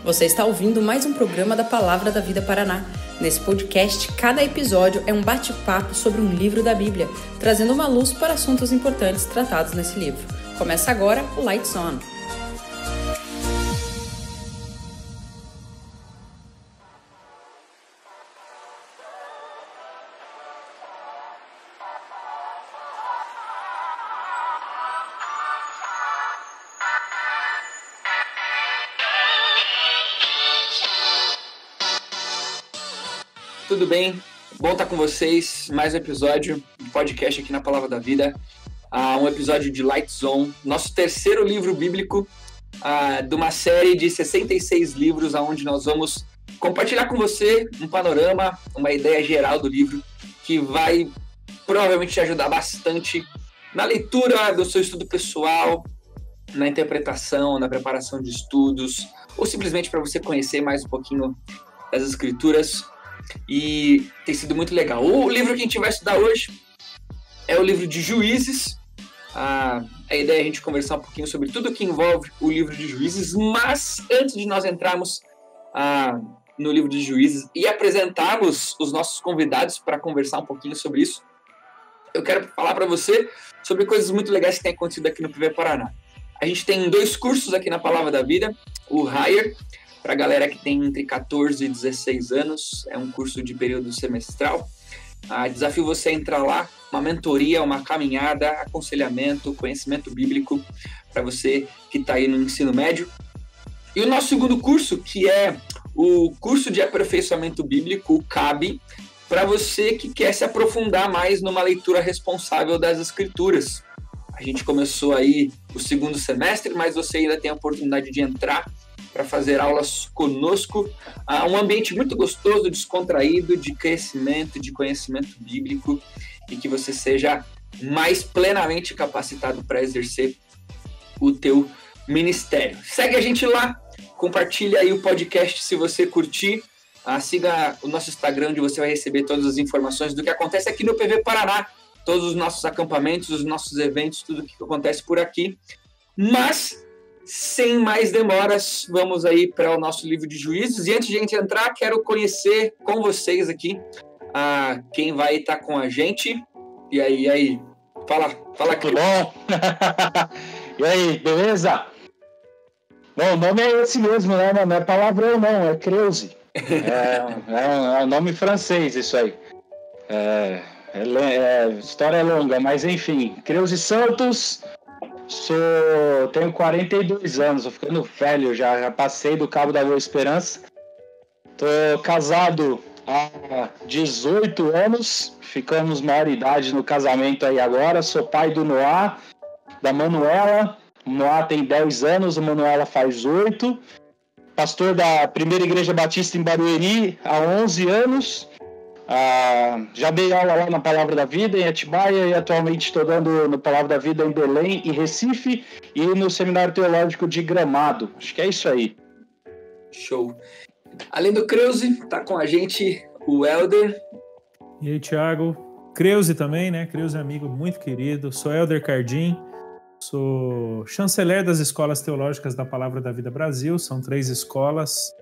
Você está ouvindo mais um programa da Palavra da Vida Paraná. Nesse podcast, cada episódio é um bate-papo sobre um livro da Bíblia, trazendo uma luz para assuntos importantes tratados nesse livro. Começa agora o Lights On. Tudo bem? Bom estar com vocês. Mais um episódio de podcast aqui na Palavra da Vida. Um episódio de Lights On, nosso terceiro livro bíblico de uma série de 66 livros, onde nós vamos compartilhar com você um panorama, uma ideia geral do livro, que vai provavelmente te ajudar bastante na leitura do seu estudo pessoal, na interpretação, na preparação de estudos, ou simplesmente para você conhecer mais um pouquinho das Escrituras. E tem sido muito legal. O livro que a gente vai estudar hoje é o livro de Juízes. A ideia é a gente conversar um pouquinho sobre tudo que envolve o livro de Juízes, mas antes de nós entrarmos no livro de Juízes e apresentarmos os nossos convidados para conversar um pouquinho sobre isso, eu quero falar para você sobre coisas muito legais que têm acontecido aqui no PV Paraná. A gente tem 2 cursos aqui na Palavra da Vida, o Higher, para a galera que tem entre 14 e 16 anos, é um curso de período semestral. Desafio você a entrar lá, uma mentoria, uma caminhada, aconselhamento, conhecimento bíblico para você que está aí no ensino médio. E o nosso segundo curso, que é o curso de aperfeiçoamento bíblico, o CAB, para você que quer se aprofundar mais numa leitura responsável das Escrituras. A gente começou aí o segundo semestre, mas você ainda tem a oportunidade de entrar para fazer aulas conosco, um ambiente muito gostoso, descontraído, de crescimento, de conhecimento bíblico, e que você seja mais plenamente capacitado para exercer o teu ministério. Segue a gente lá, compartilha aí o podcast se você curtir, siga o nosso Instagram, onde você vai receber todas as informações do que acontece aqui no PV Paraná, todos os nossos acampamentos, os nossos eventos, tudo que acontece por aqui. Mas sem mais demoras, vamos aí para o nosso livro de Juízes. E antes de a gente entrar, quero conhecer com vocês aqui quem vai estar com a gente. E aí? Fala aqui. Tudo bom? E aí, beleza? Bom, o nome é esse mesmo, né? Não é palavrão, não, é Creuze. É um nome francês, isso aí. A história é longa, mas enfim. Creuze Santos. Tenho 42 anos, tô ficando velho já passei do cabo da Boa Esperança. Tô casado há 18 anos, ficamos maior idade no casamento aí agora. Sou pai do Noah, da Manuela. O Noah tem 10 anos, a Manuela faz 8. Pastor da Primeira Igreja Batista em Barueri há 11 anos. Já dei aula lá na Palavra da Vida, em Atibaia, e atualmente estou dando no Palavra da Vida em Belém e Recife, e no Seminário Teológico de Gramado. Acho que é isso aí. Show. Além do Creuze, tá com a gente o Helder. E aí, Thiago. Creuze também, né? Creuze é amigo muito querido. Sou Helder Cardim, sou chanceler das Escolas Teológicas da Palavra da Vida Brasil. São 3 escolas,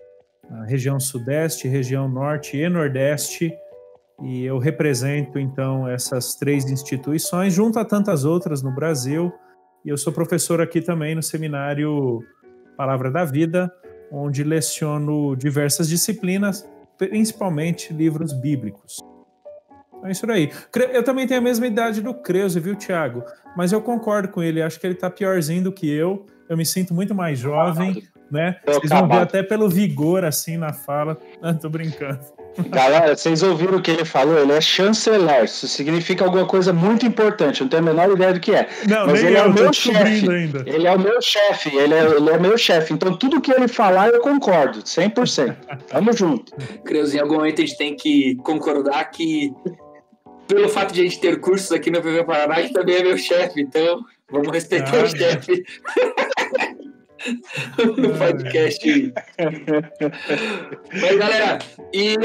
a região Sudeste, região Norte e Nordeste. E eu represento, então, essas 3 instituições, junto a tantas outras no Brasil. E eu sou professor aqui também no Seminário Palavra da Vida, onde leciono diversas disciplinas, principalmente livros bíblicos. Então é isso aí. Eu também tenho a mesma idade do Creuze, viu, Thiago? Mas eu concordo com ele, acho que ele está piorzinho do que eu. Eu me sinto muito mais jovem, né? Vocês vão ver até pelo vigor, assim, na fala. Tô brincando. Galera, vocês ouviram o que ele falou? Ele é chanceler. Isso significa alguma coisa muito importante. Eu não tenho a menor ideia do que é. Não, mas nem ele é o meu chefe. Ele é o meu chefe. Ele é meu chefe. Então, tudo que ele falar, eu concordo. 100%. Tamo junto. Creuze, em algum momento a gente tem que concordar que, pelo fato de a gente ter cursos aqui no PV Paraná, a gente também é meu chefe. Então, vamos respeitar o chefe. No podcast. Mas, galera, e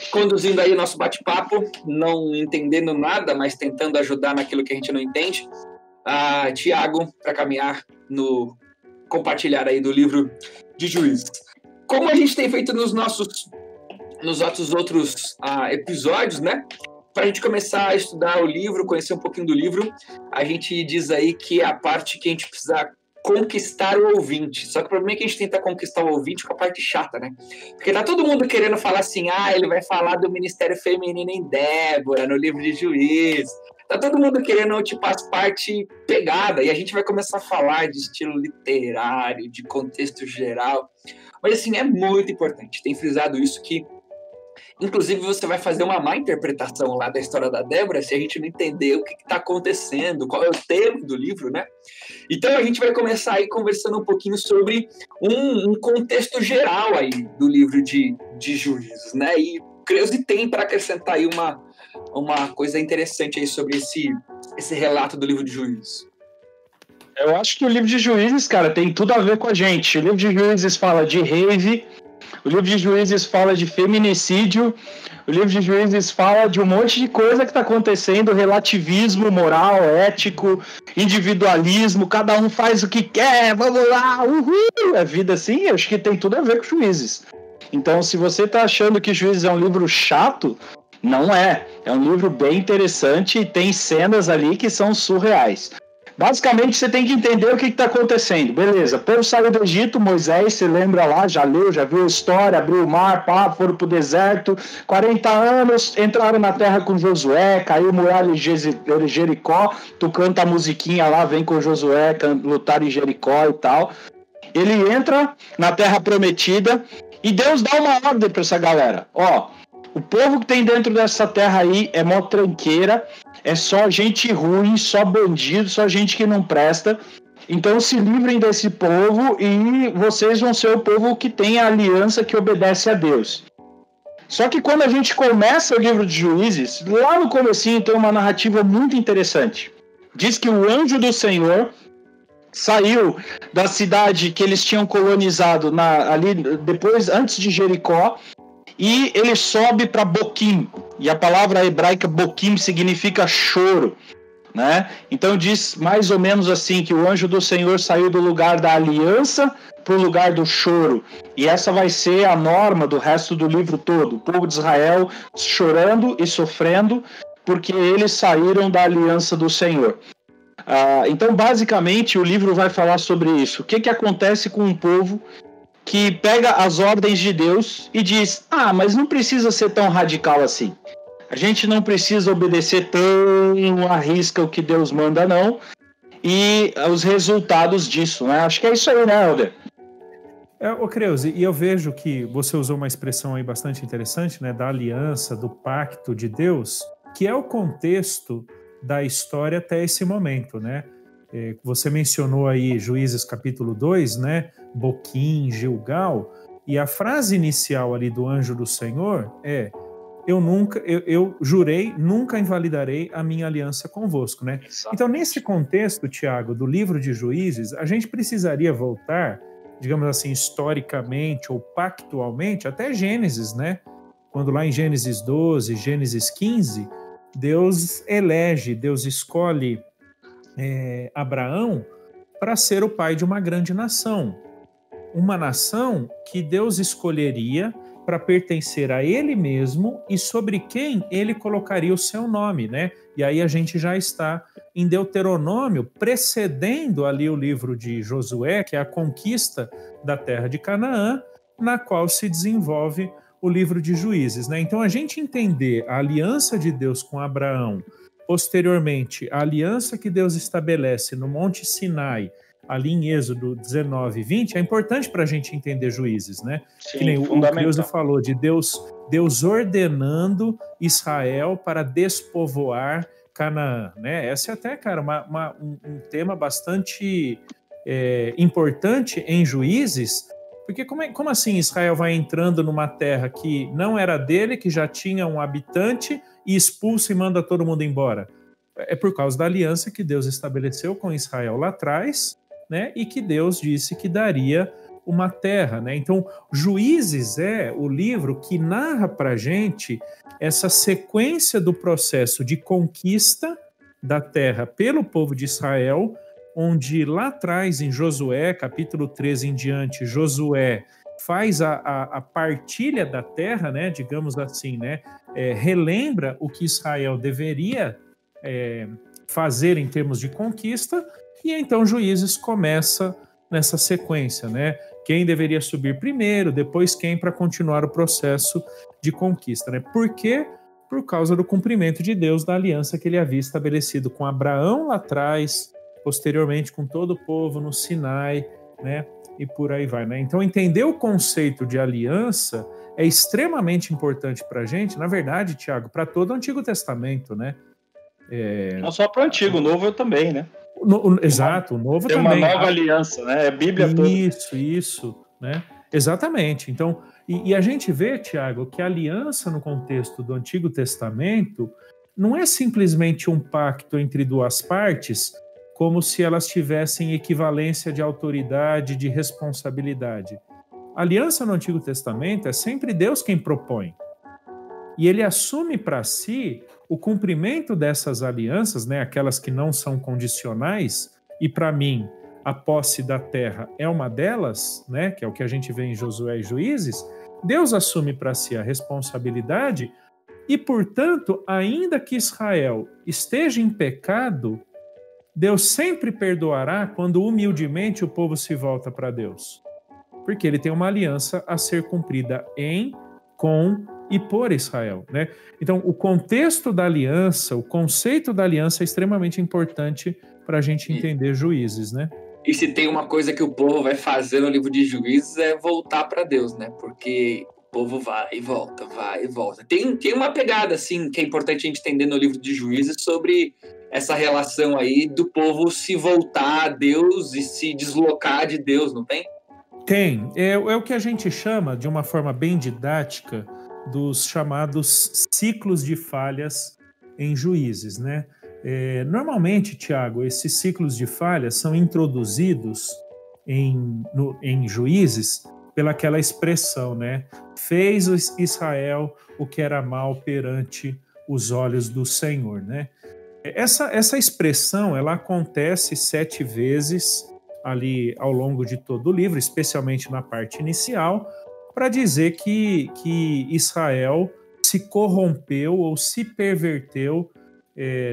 conduzindo aí o nosso bate-papo, não entendendo nada, mas tentando ajudar naquilo que a gente não entende, Tiago, para caminhar no compartilhar aí do livro de Juízes. como a gente tem feito nos outros episódios, né? Para a gente começar a estudar o livro, conhecer um pouquinho do livro, a gente diz aí que é a parte que a gente precisa conquistar o ouvinte. Só que o problema é que a gente tenta conquistar o ouvinte com a parte chata, né? Porque tá todo mundo querendo falar assim, ele vai falar do ministério feminino em Débora, no livro de Juízes. Tá todo mundo querendo, tipo, as partes pegadas. E a gente vai começar a falar de estilo literário, de contexto geral. Mas, assim, é muito importante. Tem frisado isso que, inclusive, você vai fazer uma má interpretação lá da história da Débora se a gente não entender o que está acontecendo, qual é o tema do livro, né? Então, a gente vai começar aí conversando um pouquinho sobre um contexto geral aí do livro de Juízes, né? E Creuzi tem para acrescentar aí uma coisa interessante aí sobre esse relato do livro de Juízes. Eu acho que o livro de Juízes, cara, tem tudo a ver com a gente. O livro de Juízes fala de rave, o livro de Juízes fala de feminicídio, o livro de Juízes fala de um monte de coisa que está acontecendo, relativismo moral, ético, individualismo, cada um faz o que quer, vamos lá, uhul! É vida assim, eu acho que tem tudo a ver com Juízes. Então, se você está achando que Juízes é um livro chato, não é. É um livro bem interessante e tem cenas ali que são surreais. Basicamente, você tem que entender o que está acontecendo. Beleza, o povo saiu do Egito, Moisés, você lembra lá, já leu, já viu a história, abriu o mar, foram para o deserto, 40 anos, entraram na terra com Josué, caiu muralha de Jericó, tu canta a musiquinha lá, vem com Josué, lutar em Jericó e tal. Ele entra na terra prometida e Deus dá uma ordem para essa galera. O povo que tem dentro dessa terra aí é mó tranqueira, é só gente ruim, só bandido, só gente que não presta. Então se livrem desse povo e vocês vão ser o povo que tem a aliança que obedece a Deus. Só que quando a gente começa o livro de Juízes, lá no comecinho tem uma narrativa muito interessante. Diz que o anjo do Senhor saiu da cidade que eles tinham colonizado ali depois, antes de Jericó, e ele sobe para Boquim, e a palavra hebraica Boquim significa choro, né? Então diz mais ou menos assim, que o anjo do Senhor saiu do lugar da aliança para o lugar do choro, e essa vai ser a norma do resto do livro todo, o povo de Israel chorando e sofrendo, porque eles saíram da aliança do Senhor. Então basicamente o livro vai falar sobre isso, o que acontece com um povo que pega as ordens de Deus e diz, mas não precisa ser tão radical assim. A gente não precisa obedecer tão à risca o que Deus manda, não. E os resultados disso, né? Acho que é isso aí, né, Helder? Creuzi, e eu vejo que você usou uma expressão aí bastante interessante, né? Da aliança, do pacto de Deus, que é o contexto da história até esse momento, né? Você mencionou aí Juízes capítulo 2, né? Boquim, Gilgal, e a frase inicial ali do anjo do Senhor é: eu jurei, nunca invalidarei a minha aliança convosco, né? Exato. Então, nesse contexto, Tiago, do livro de Juízes, a gente precisaria voltar, digamos assim, historicamente ou pactualmente, até Gênesis, né? Quando lá em Gênesis 12, Gênesis 15, Deus escolhe Abraão para ser o pai de uma grande nação. Uma nação que Deus escolheria para pertencer a ele mesmo e sobre quem ele colocaria o seu nome, né? E aí a gente já está em Deuteronômio, precedendo ali o livro de Josué, que é a conquista da terra de Canaã, na qual se desenvolve o livro de Juízes, né? Então a gente entender a aliança de Deus com Abraão, posteriormente a aliança que Deus estabelece no Monte Sinai, ali em Êxodo 19 e 20, é importante para a gente entender Juízes, né? Sim, que nem o Creuzi falou de Deus ordenando Israel para despovoar Canaã, né? Essa é até, cara, um tema bastante importante em Juízes, porque como assim Israel vai entrando numa terra que não era dele, que já tinha um habitante, e expulsa e manda todo mundo embora? É por causa da aliança que Deus estabeleceu com Israel lá atrás, né? E que Deus disse que daria uma terra, né? Então, Juízes é o livro que narra para a gente essa sequência do processo de conquista da terra pelo povo de Israel, onde lá atrás, em Josué, capítulo 13 em diante, Josué faz a partilha da terra, né, digamos assim, né, relembra o que Israel deveria fazer em termos de conquista, e então Juízes começa nessa sequência, né? Quem deveria subir primeiro, depois quem, para continuar o processo de conquista, né? Por quê? Por causa do cumprimento de Deus da aliança que ele havia estabelecido com Abraão lá atrás, posteriormente com todo o povo no Sinai, né? E por aí vai, né? Então, entender o conceito de aliança é extremamente importante para a gente, na verdade, Tiago, para todo o Antigo Testamento, né? Não só para o Antigo, o Novo também, né? Exato, o Novo tem também. Tem uma nova aliança, né? É a Bíblia toda. Isso, né? Exatamente. Então, e a gente vê, Tiago, que a aliança no contexto do Antigo Testamento não é simplesmente um pacto entre duas partes, como se elas tivessem equivalência de autoridade, de responsabilidade. A aliança no Antigo Testamento é sempre Deus quem propõe. E ele assume para si o cumprimento dessas alianças, né, aquelas que não são condicionais, e para mim, a posse da terra é uma delas, né, que é o que a gente vê em Josué e Juízes. Deus assume para si a responsabilidade e, portanto, ainda que Israel esteja em pecado, Deus sempre perdoará quando humildemente o povo se volta para Deus. Porque ele tem uma aliança a ser cumprida em, com e por Israel, né? Então, o contexto da aliança, o conceito da aliança é extremamente importante para a gente entender Juízes, né? E se tem uma coisa que o povo vai fazer no livro de Juízes é voltar para Deus, né? Porque o povo vai e volta, vai e volta. Tem uma pegada, assim, que é importante a gente entender no livro de Juízes sobre essa relação aí do povo se voltar a Deus e se deslocar de Deus, não tem? Tem. É o que a gente chama, de uma forma bem didática, dos chamados ciclos de falhas em Juízes, né? Normalmente, Tiago, esses ciclos de falhas são introduzidos em Juízes pelaquela expressão, né? Fez Israel o que era mal perante os olhos do Senhor, né? Essa expressão, ela acontece 7 vezes ali ao longo de todo o livro, especialmente na parte inicial, para dizer que Israel se corrompeu ou se perverteu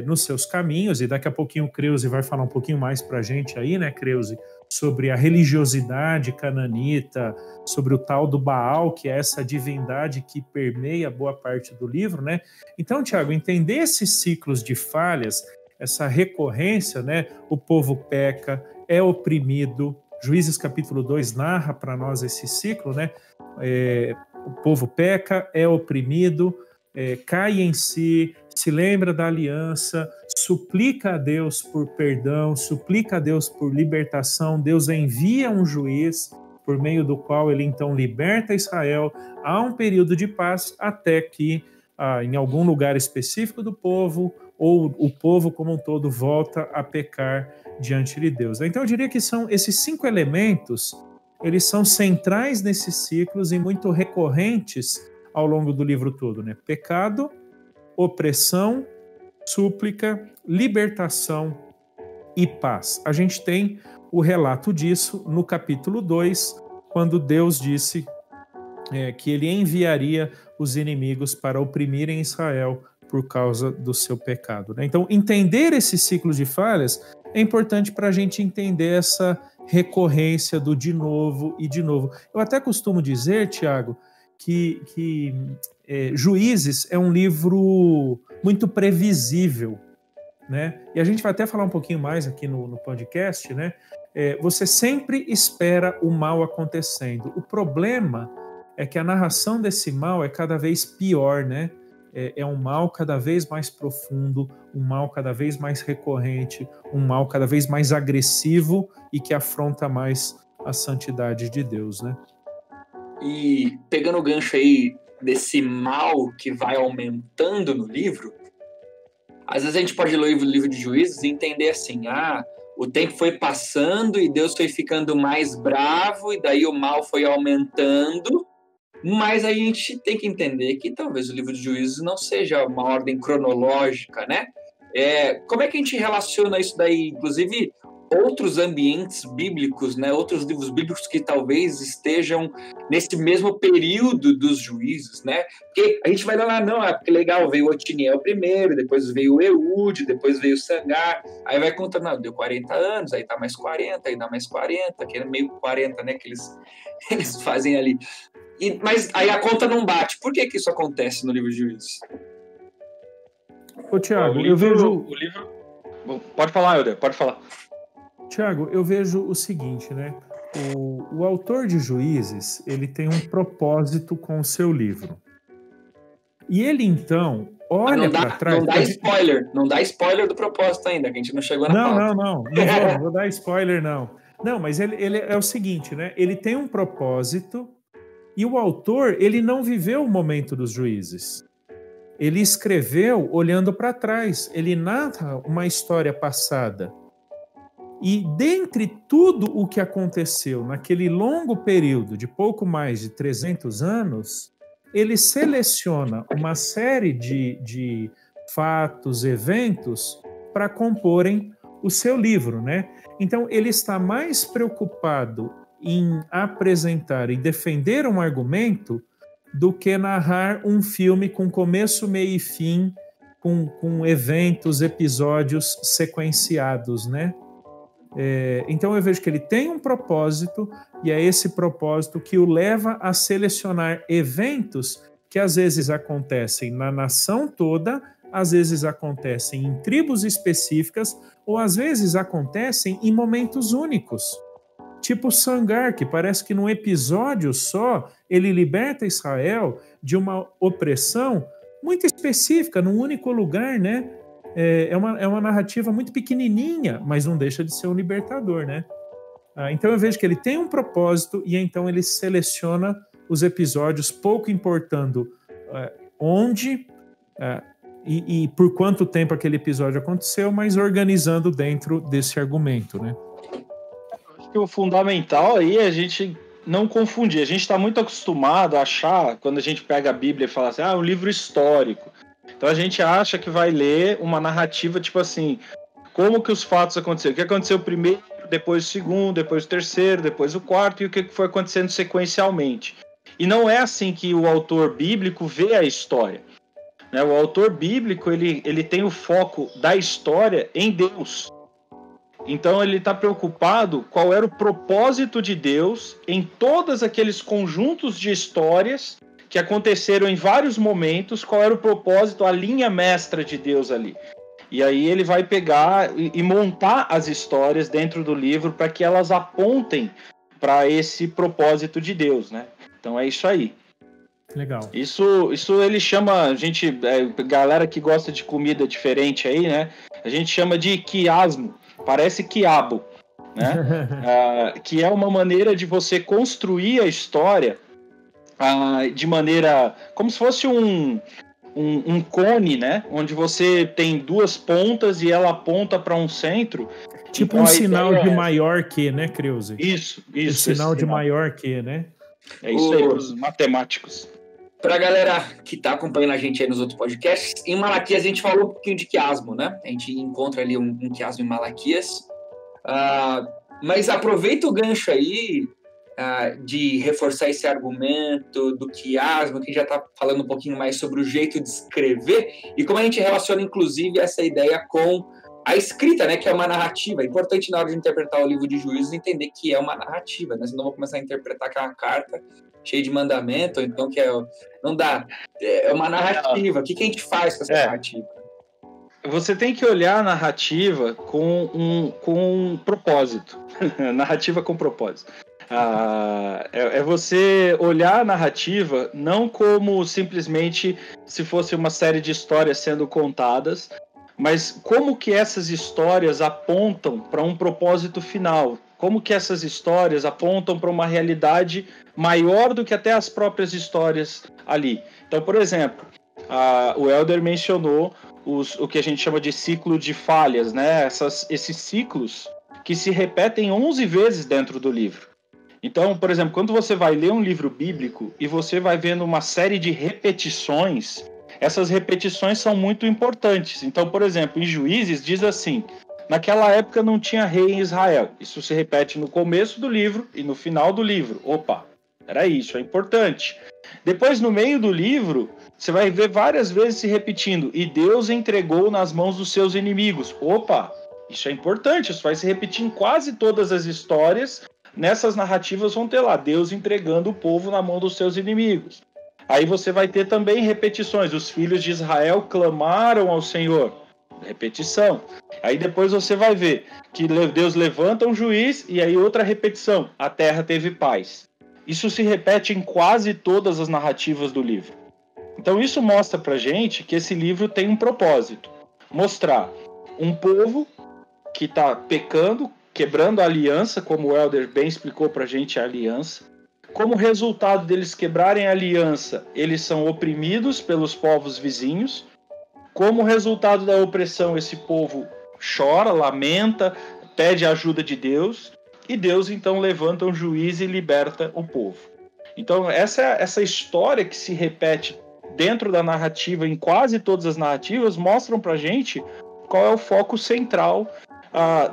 nos seus caminhos, e daqui a pouquinho o Kreuze vai falar um pouquinho mais para a gente aí, né, Kreuze, sobre a religiosidade cananita, sobre o tal do Baal, que é essa divindade que permeia boa parte do livro, né? Então, Tiago, entender esses ciclos de falhas, essa recorrência, né? O povo peca, é oprimido. Juízes capítulo 2 narra para nós esse ciclo, né? O povo peca, é oprimido, cai em si, se lembra da aliança, suplica a Deus por perdão, suplica a Deus por libertação. Deus envia um juiz por meio do qual ele então liberta Israel. Há um período de paz até que em algum lugar específico do povo, ou o povo como um todo volta a pecar diante de Deus. Então eu diria que são esses 5 elementos, eles são centrais nesses ciclos e muito recorrentes ao longo do livro todo, né? Pecado, opressão, súplica, libertação e paz. A gente tem o relato disso no capítulo 2, quando Deus disse que ele enviaria os inimigos para oprimirem Israel por causa do seu pecado, né? Então, entender esses ciclos de falhas é importante para a gente entender essa recorrência do de novo e de novo. Eu até costumo dizer, Tiago, que Juízes é um livro muito previsível, né? E a gente vai até falar um pouquinho mais aqui no podcast, né? Você sempre espera o mal acontecendo. O problema é que a narração desse mal é cada vez pior, né? É um mal cada vez mais profundo, um mal cada vez mais recorrente, um mal cada vez mais agressivo e que afronta mais a santidade de Deus, né? E pegando o gancho aí desse mal que vai aumentando no livro, às vezes a gente pode ler o livro de Juízes e entender assim, o tempo foi passando e Deus foi ficando mais bravo e daí o mal foi aumentando, mas a gente tem que entender que talvez o livro de Juízes não seja uma ordem cronológica, né? Como é que a gente relaciona isso daí? Inclusive, outros ambientes bíblicos, né? Outros livros bíblicos que talvez estejam nesse mesmo período dos juízes, né? Porque a gente vai lá, não, que legal, veio o Otiniel primeiro, depois veio o Eude, depois veio o Sangar, aí vai contando, não, deu 40 anos, aí dá mais 40, aí dá mais 40, que é meio 40, né, que eles fazem ali. Mas aí a conta não bate. Por que isso acontece no livro de Juízes? Ô, Tiago, eu vejo... O livro... Pode falar, Helder, pode falar. Tiago, eu vejo o seguinte, né? O autor de Juízes, ele tem um propósito com o seu livro. E ele, então, olha para trás... Não dá spoiler do propósito ainda, que a gente não chegou na pauta. Não vou dar spoiler, não. Não, mas ele é o seguinte, né? Ele tem um propósito e o autor, ele não viveu o momento dos juízes. Ele escreveu olhando para trás. Ele narra uma história passada. E dentre tudo o que aconteceu naquele longo período de pouco mais de 300 anos, ele seleciona uma série de fatos, eventos para comporem o seu livro, né? Então, ele está mais preocupado em apresentar e defender um argumento do que narrar um filme com começo, meio e fim, com eventos, episódios sequenciados, né? Então eu vejo que ele tem um propósito e é esse propósito que o leva a selecionar eventos que às vezes acontecem na nação toda, às vezes acontecem em tribos específicas ou às vezes acontecem em momentos únicos. Tipo Sangar, que parece que num episódio só ele liberta Israel de uma opressão muito específica, num único lugar, né? É uma narrativa muito pequenininha, mas não deixa de ser um libertador, né? Então eu vejo que ele tem um propósito e então ele seleciona os episódios, pouco importando onde e por quanto tempo aquele episódio aconteceu, mas organizando dentro desse argumento, né? Acho que o fundamental aí é a gente não confundir. A gente está muito acostumado a achar, quando a gente pega a Bíblia e fala assim, é um livro histórico. Então a gente acha que vai ler uma narrativa tipo assim, como que os fatos aconteceram? O que aconteceu primeiro, depois o segundo, depois o terceiro, depois o quarto e o que foi acontecendo sequencialmente. E não é assim que o autor bíblico vê a história. Né? O autor bíblico ele tem o foco da história em Deus. Então ele está preocupado qual era o propósito de Deus em todos aqueles conjuntos de histórias que aconteceram em vários momentos, qual era o propósito, a linha mestra de Deus ali. E aí ele vai pegar e montar as histórias dentro do livro para que elas apontem para esse propósito de Deus, né? Então é isso aí. Legal. Isso ele chama, galera que gosta de comida diferente aí, né? A gente chama de quiasmo, parece quiabo, né? Que é uma maneira de você construir a história de maneira como se fosse um cone, né? Onde você tem duas pontas e ela aponta para um centro. Tipo então, um sinal de maior que, né, Kreuze? Isso. Um sinal de maior que, né? É isso aí, os matemáticos. Para a galera que está acompanhando a gente aí nos outros podcasts, em Malaquias a gente falou um pouquinho de quiasmo, né? A gente encontra ali um quiasmo em Malaquias. Mas aproveita o gancho aí de reforçar esse argumento do quiasmo, que já está falando um pouquinho mais sobre o jeito de escrever e como a gente relaciona, inclusive, essa ideia com a escrita, né, que é uma narrativa. É importante, na hora de interpretar o livro de Juízes, entender que é uma narrativa, né? Senão vou começar a interpretar aquela carta cheia de mandamento, ou então não dá. É uma narrativa. O que a gente faz com essa narrativa? Você tem que olhar a narrativa com um propósito. Narrativa com propósito. É você olhar a narrativa não como simplesmente se fosse uma série de histórias sendo contadas, mas como que essas histórias apontam para um propósito final, como que essas histórias apontam para uma realidade maior do que até as próprias histórias ali. Então, por exemplo, o Helder mencionou o que a gente chama de ciclo de falhas, né? Esses ciclos que se repetem 11 vezes dentro do livro. Então, por exemplo, quando você vai ler um livro bíblico e você vai vendo uma série de repetições, essas repetições são muito importantes. Então, por exemplo, em Juízes diz assim, naquela época não tinha rei em Israel. Isso se repete no começo do livro e no final do livro. Opa, era isso, é importante. Depois, no meio do livro, você vai ver várias vezes se repetindo. E Deus entregou nas mãos dos seus inimigos. Opa, isso é importante. Isso vai se repetir em quase todas as histórias. Nessas narrativas vão ter lá Deus entregando o povo na mão dos seus inimigos. Aí você vai ter também repetições. Os filhos de Israel clamaram ao Senhor. Repetição. Aí depois você vai ver que Deus levanta um juiz e aí outra repetição. A terra teve paz. Isso se repete em quase todas as narrativas do livro. Então isso mostra pra gente que esse livro tem um propósito. Mostrar um povo que está pecando, quebrando a aliança, como o Helder bem explicou pra gente a aliança. Como resultado deles quebrarem a aliança, eles são oprimidos pelos povos vizinhos. Como resultado da opressão, esse povo chora, lamenta, pede a ajuda de Deus. E Deus, então, levanta um juiz e liberta o povo. Então, essa história que se repete dentro da narrativa, em quase todas as narrativas, mostram pra gente qual é o foco central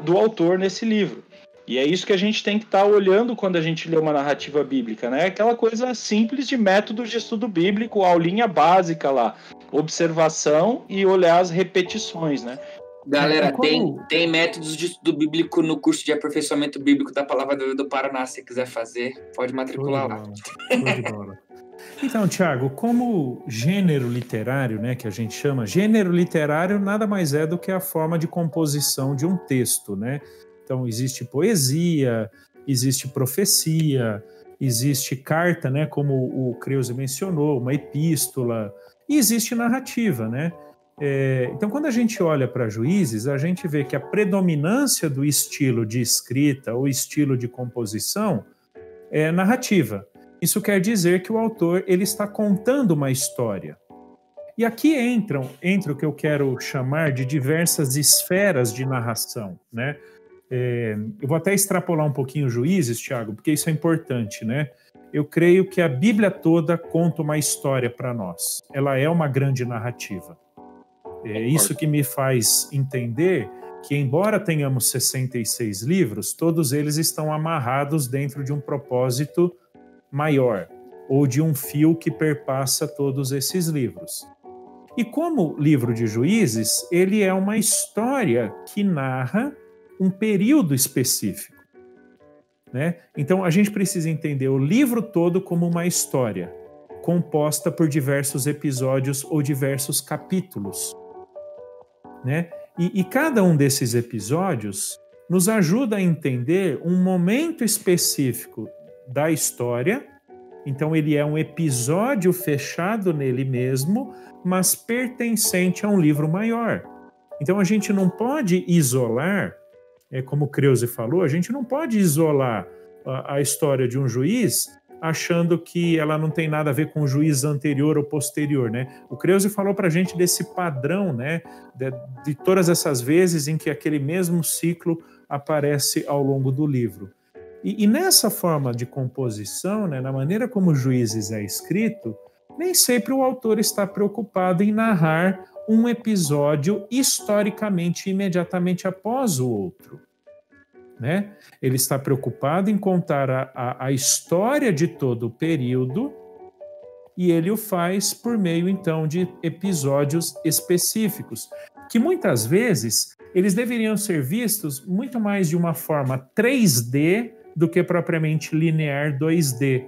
do autor nesse livro. E é isso que a gente tem que estar olhando quando a gente lê uma narrativa bíblica, né? Aquela coisa simples de métodos de estudo bíblico, aulinha básica lá, observação e olhar as repetições, né? Galera, tem métodos de estudo bíblico no curso de aperfeiçoamento bíblico da Palavra da Vida do Paraná. Se quiser fazer, pode matricular lá. Show de bola. Então, Tiago, como gênero literário, né, que a gente chama, gênero literário nada mais é do que a forma de composição de um texto, né? Então, existe poesia, existe profecia, existe carta, né, como o Krause mencionou, uma epístola, e existe narrativa, né? Então, quando a gente olha para Juízes, a gente vê que a predominância do estilo de escrita ou estilo de composição é narrativa. Isso quer dizer que o autor ele está contando uma história. E aqui entra o que eu quero chamar de diversas esferas de narração, né? Eu vou até extrapolar um pouquinho Juízes, Tiago, porque isso é importante, né? Eu creio que a Bíblia toda conta uma história para nós. Ela é uma grande narrativa. É isso que me faz entender que, embora tenhamos 66 livros, todos eles estão amarrados dentro de um propósito maior, ou de um fio que perpassa todos esses livros. E como livro de Juízes, ele é uma história que narra um período específico, né? Então, a gente precisa entender o livro todo como uma história, composta por diversos episódios ou diversos capítulos, né? E cada um desses episódios nos ajuda a entender um momento específico da história. Então, ele é um episódio fechado nele mesmo, mas pertencente a um livro maior. Então, a gente não pode isolar, como o Krause falou, a gente não pode isolar a história de um juiz achando que ela não tem nada a ver com o juiz anterior ou posterior, né? O Krause falou para a gente desse padrão, né? De todas essas vezes em que aquele mesmo ciclo aparece ao longo do livro. E nessa forma de composição, né, na maneira como Juízes é escrito, nem sempre o autor está preocupado em narrar um episódio historicamente imediatamente após o outro, né? Ele está preocupado em contar a história de todo o período e ele o faz por meio, então, de episódios específicos, que muitas vezes eles deveriam ser vistos muito mais de uma forma 3D do que propriamente linear 2D.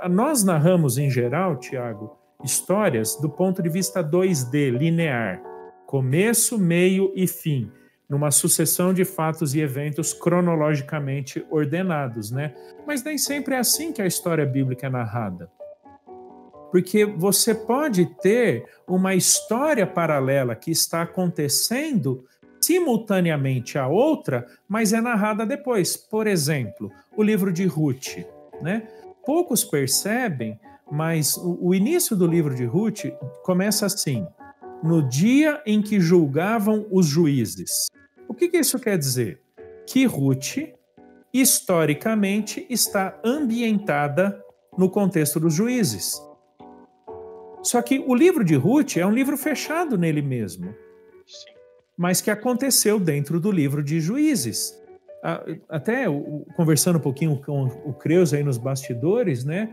Nós narramos, em geral, Tiago, histórias do ponto de vista 2D, linear, começo, meio e fim, numa sucessão de fatos e eventos cronologicamente ordenados, né? Mas nem sempre é assim que a história bíblica é narrada. Porque você pode ter uma história paralela que está acontecendo simultaneamente à outra, mas é narrada depois. Por exemplo, o livro de Ruth, né? Poucos percebem, mas o início do livro de Ruth começa assim: no dia em que julgavam os juízes. O que isso quer dizer? Que Ruth, historicamente, está ambientada no contexto dos juízes. Só que o livro de Ruth é um livro fechado nele mesmo. mas que aconteceu dentro do livro de Juízes. Até conversando um pouquinho com o Creus aí nos bastidores, né?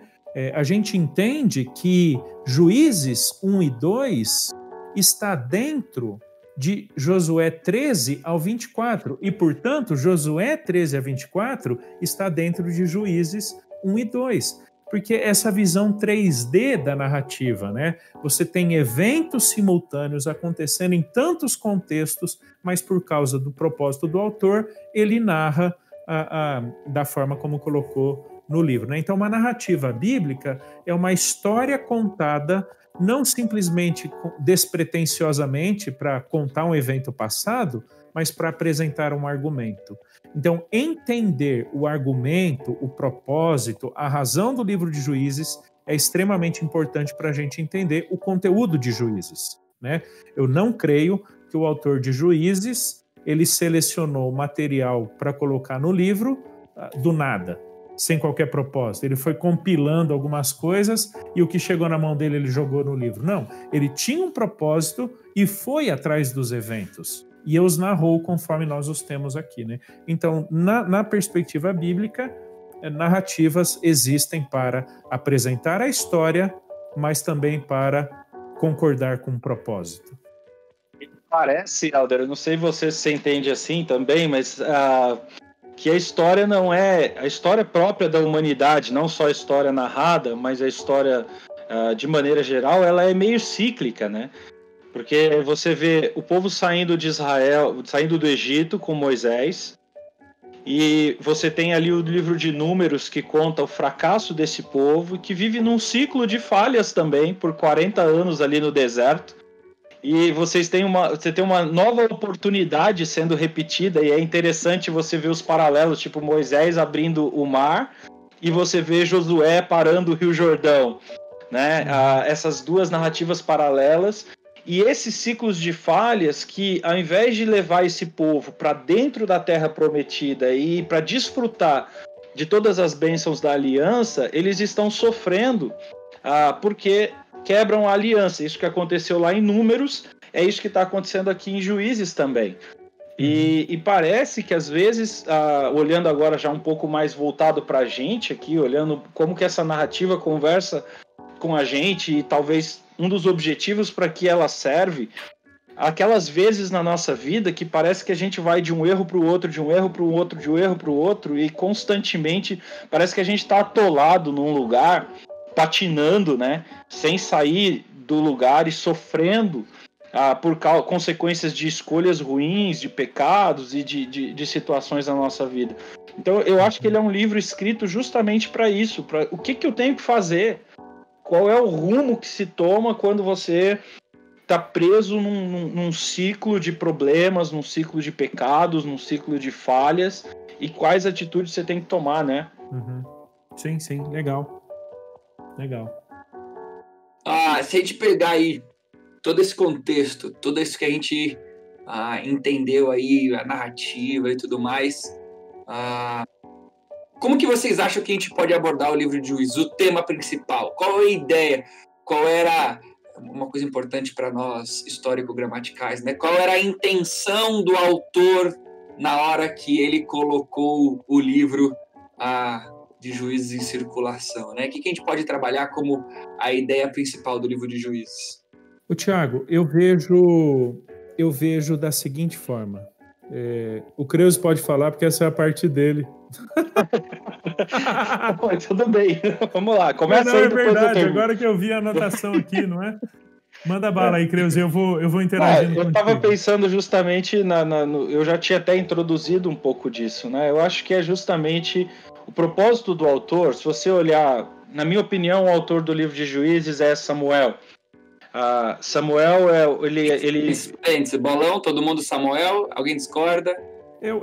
A gente entende que Juízes 1 e 2 está dentro de Josué 13 ao 24, e, portanto, Josué 13 a 24 está dentro de Juízes 1 e 2, porque essa visão 3D da narrativa, né? Você tem eventos simultâneos acontecendo em tantos contextos, mas por causa do propósito do autor, ele narra da forma como colocou no livro, né? Então, uma narrativa bíblica é uma história contada não simplesmente despretensiosamente para contar um evento passado, mas para apresentar um argumento. Então, entender o argumento, o propósito, a razão do livro de Juízes é extremamente importante para a gente entender o conteúdo de Juízes, né? Eu não creio que o autor de Juízes ele selecionou material para colocar no livro do nada, sem qualquer propósito. Ele foi compilando algumas coisas e o que chegou na mão dele ele jogou no livro. Não, ele tinha um propósito e foi atrás dos eventos. E os narrou conforme nós os temos aqui, né? Então, na perspectiva bíblica, narrativas existem para apresentar a história, mas também para concordar com o propósito. Parece, Helder, eu não sei se você entende assim também, mas que a história não é a história própria da humanidade, não só a história narrada, mas a história de maneira geral, ela é meio cíclica, né? Porque você vê o povo saindo de Israel, saindo do Egito com Moisés, e você tem ali o livro de Números que conta o fracasso desse povo, que vive num ciclo de falhas também, por 40 anos ali no deserto. E você tem uma nova oportunidade sendo repetida, e é interessante você ver os paralelos, tipo Moisés abrindo o mar e você vê Josué parando o Rio Jordão, né? Essas duas narrativas paralelas e esses ciclos de falhas que, ao invés de levar esse povo para dentro da terra prometida e para desfrutar de todas as bênçãos da aliança, eles estão sofrendo porque quebram a aliança. Isso que aconteceu lá em Números, é isso que está acontecendo aqui em Juízes também. E parece que às vezes, olhando agora já um pouco mais voltado para a gente aqui, olhando como que essa narrativa conversa com a gente e talvez um dos objetivos para que ela serve, aquelas vezes na nossa vida que parece que a gente vai de um erro para o outro, de um erro para o outro, de um erro para o outro, e constantemente parece que a gente está atolado num lugar, patinando, né, sem sair do lugar e sofrendo por consequências de escolhas ruins, de pecados e de situações na nossa vida. Então eu acho que ele é um livro escrito justamente para isso, para o que eu tenho que fazer, qual é o rumo que se toma quando você está preso num ciclo de problemas, num ciclo de pecados, num ciclo de falhas, e quais atitudes você tem que tomar, né? Uhum. Sim, legal. Se a gente pegar aí todo esse contexto, tudo isso que a gente entendeu aí, a narrativa e tudo mais, como que vocês acham que a gente pode abordar o livro de Juízes, o tema principal? Qual é a ideia? Qual era uma coisa importante para nós, histórico-gramaticais, né? Qual era a intenção do autor na hora que ele colocou o livro de Juízes em circulação, né? O que a gente pode trabalhar como a ideia principal do livro de Juízes? Tiago, eu vejo da seguinte forma. O Creus pode falar porque essa é a parte dele. Tudo bem, vamos lá. Começa aí. É verdade, agora que eu vi a anotação aqui, não é? Manda bala aí, Creus, eu vou interagindo contigo. Eu estava pensando justamente, eu já tinha até introduzido um pouco disso, né? Eu acho que é justamente o propósito do autor. Se você olhar, na minha opinião, o autor do livro de Juízes é Samuel. Samuel, ele... Bolão, todo mundo Samuel, alguém discorda? Eu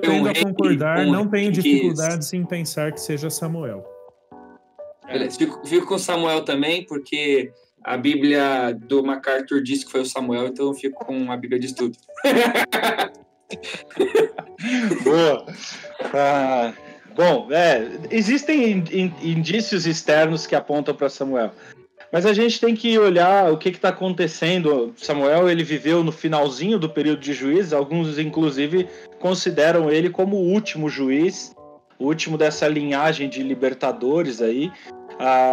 tendo a concordar, não tenho dificuldades em pensar que seja Samuel. Beleza, fico com Samuel também, porque a Bíblia do MacArthur disse que foi o Samuel, então eu fico com a Bíblia de estudo. Boa! Bom, existem indícios externos que apontam para Samuel. Mas a gente tem que olhar o que está acontecendo. Samuel, ele viveu no finalzinho do período de Juízes, alguns inclusive consideram ele como o último juiz, o último dessa linhagem de libertadores aí.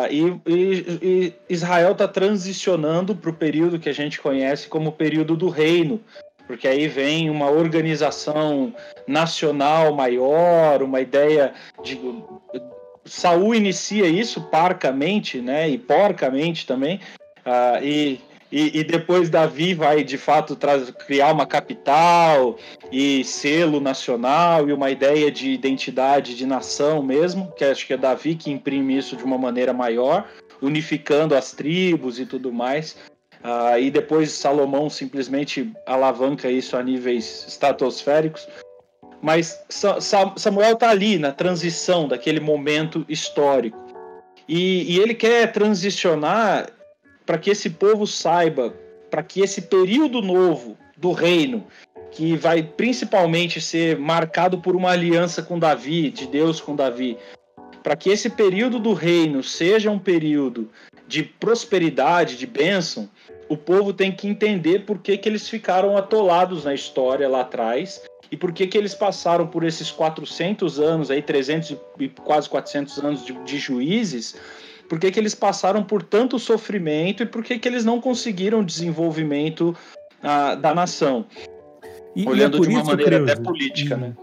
E Israel está transicionando para o período que a gente conhece como o período do reino, porque aí vem uma organização nacional maior, uma ideia de... Saul inicia isso parcamente, né, e porcamente também, e depois Davi vai de fato criar uma capital e selo nacional e uma ideia de identidade de nação mesmo, que acho que é Davi que imprime isso de uma maneira maior, unificando as tribos e tudo mais. E depois Salomão simplesmente alavanca isso a níveis estratosféricos. Mas Samuel está ali na transição daquele momento histórico. E ele quer transicionar para que esse povo saiba, para que esse período novo do reino, que vai principalmente ser marcado por uma aliança com Davi, de Deus com Davi, para que esse período do reino seja um período de prosperidade, de bênção, o povo tem que entender por que eles ficaram atolados na história lá atrás, e por que eles passaram por esses 400 anos, aí 300 e quase 400 anos de juízes, por que eles passaram por tanto sofrimento e por que eles não conseguiram desenvolvimento da nação. Olhando de uma maneira até política. Né?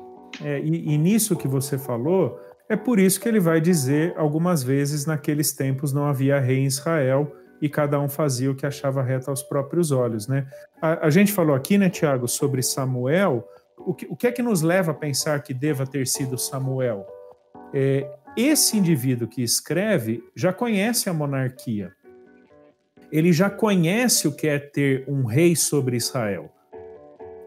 E nisso que você falou, é por isso que ele vai dizer algumas vezes, naqueles tempos não havia rei em Israel e cada um fazia o que achava reto aos próprios olhos. Né? A gente falou aqui, né, Tiago, sobre Samuel. O que é que nos leva a pensar que deva ter sido Samuel? Esse indivíduo que escreve já conhece a monarquia. Ele já conhece o que é ter um rei sobre Israel.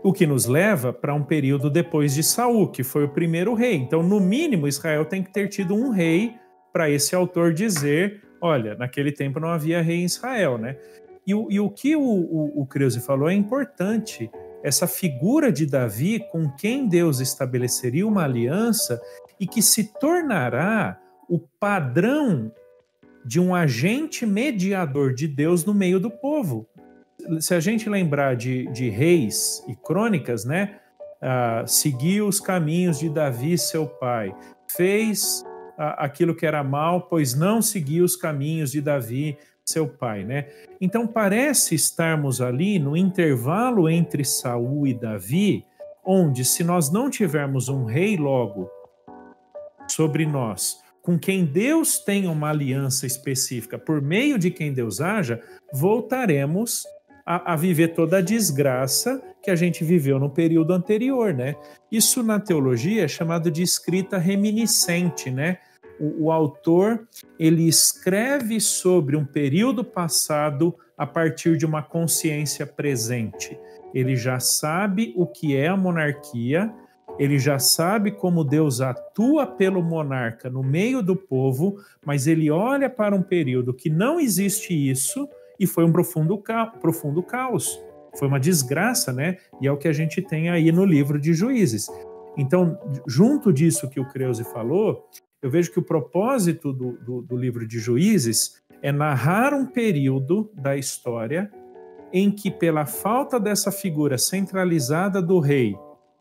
O que nos leva para um período depois de Saul, que foi o primeiro rei. Então, no mínimo, Israel tem que ter tido um rei para esse autor dizer, olha, naquele tempo não havia rei em Israel, né? E o que o Krause falou é importante. Essa figura de Davi com quem Deus estabeleceria uma aliança e que se tornará o padrão de um agente mediador de Deus no meio do povo. Se a gente lembrar de Reis e Crônicas, né? Seguiu os caminhos de Davi, seu pai, fez aquilo que era mal, pois não seguiu os caminhos de Davi, seu pai, né? Então parece estarmos ali no intervalo entre Saul e Davi, onde se nós não tivermos um rei logo sobre nós, com quem Deus tem uma aliança específica, por meio de quem Deus haja, voltaremos a viver toda a desgraça que a gente viveu no período anterior, né? Isso na teologia é chamado de escrita reminiscente, né? O autor, ele escreve sobre um período passado a partir de uma consciência presente. Ele já sabe o que é a monarquia, ele já sabe como Deus atua pelo monarca no meio do povo, mas ele olha para um período que não existe isso e foi um profundo caos. Foi uma desgraça, né? E é o que a gente tem aí no livro de Juízes. Então, junto disso que o Krause falou, eu vejo que o propósito do livro de Juízes é narrar um período da história em que, pela falta dessa figura centralizada do rei,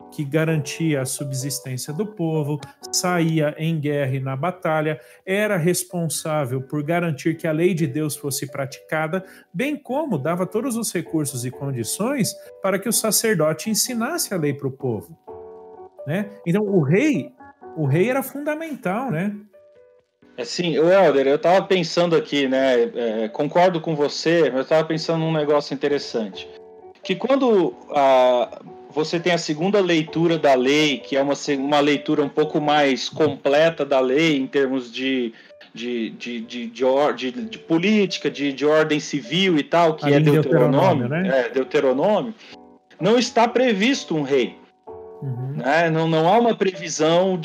que garantia a subsistência do povo, saía em guerra e na batalha, era responsável por garantir que a lei de Deus fosse praticada, bem como dava todos os recursos e condições para que o sacerdote ensinasse a lei para o povo. Né? Então, o rei era fundamental, né? Assim, Helder, eu estava pensando aqui, né? Concordo com você, mas eu estava pensando num negócio interessante. Que quando você tem a segunda leitura da lei, que é uma leitura um pouco mais completa da lei em termos de política, de ordem civil e tal, que é Deuteronômio, né? Deuteronômio, não está previsto um rei. Uhum. Né? Não há uma previsão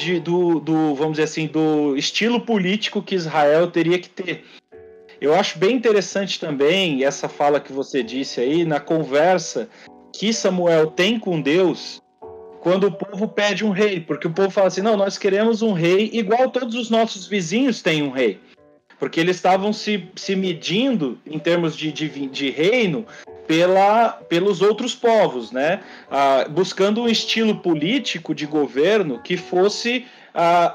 vamos dizer assim, do estilo político que Israel teria que ter. Eu acho bem interessante também essa fala que você disse aí, na conversa que Samuel tem com Deus quando o povo pede um rei, porque o povo fala assim, não, nós queremos um rei igual todos os nossos vizinhos têm um rei. Porque eles estavam se medindo em termos de reino pelos outros povos, né? Buscando um estilo político de governo que fosse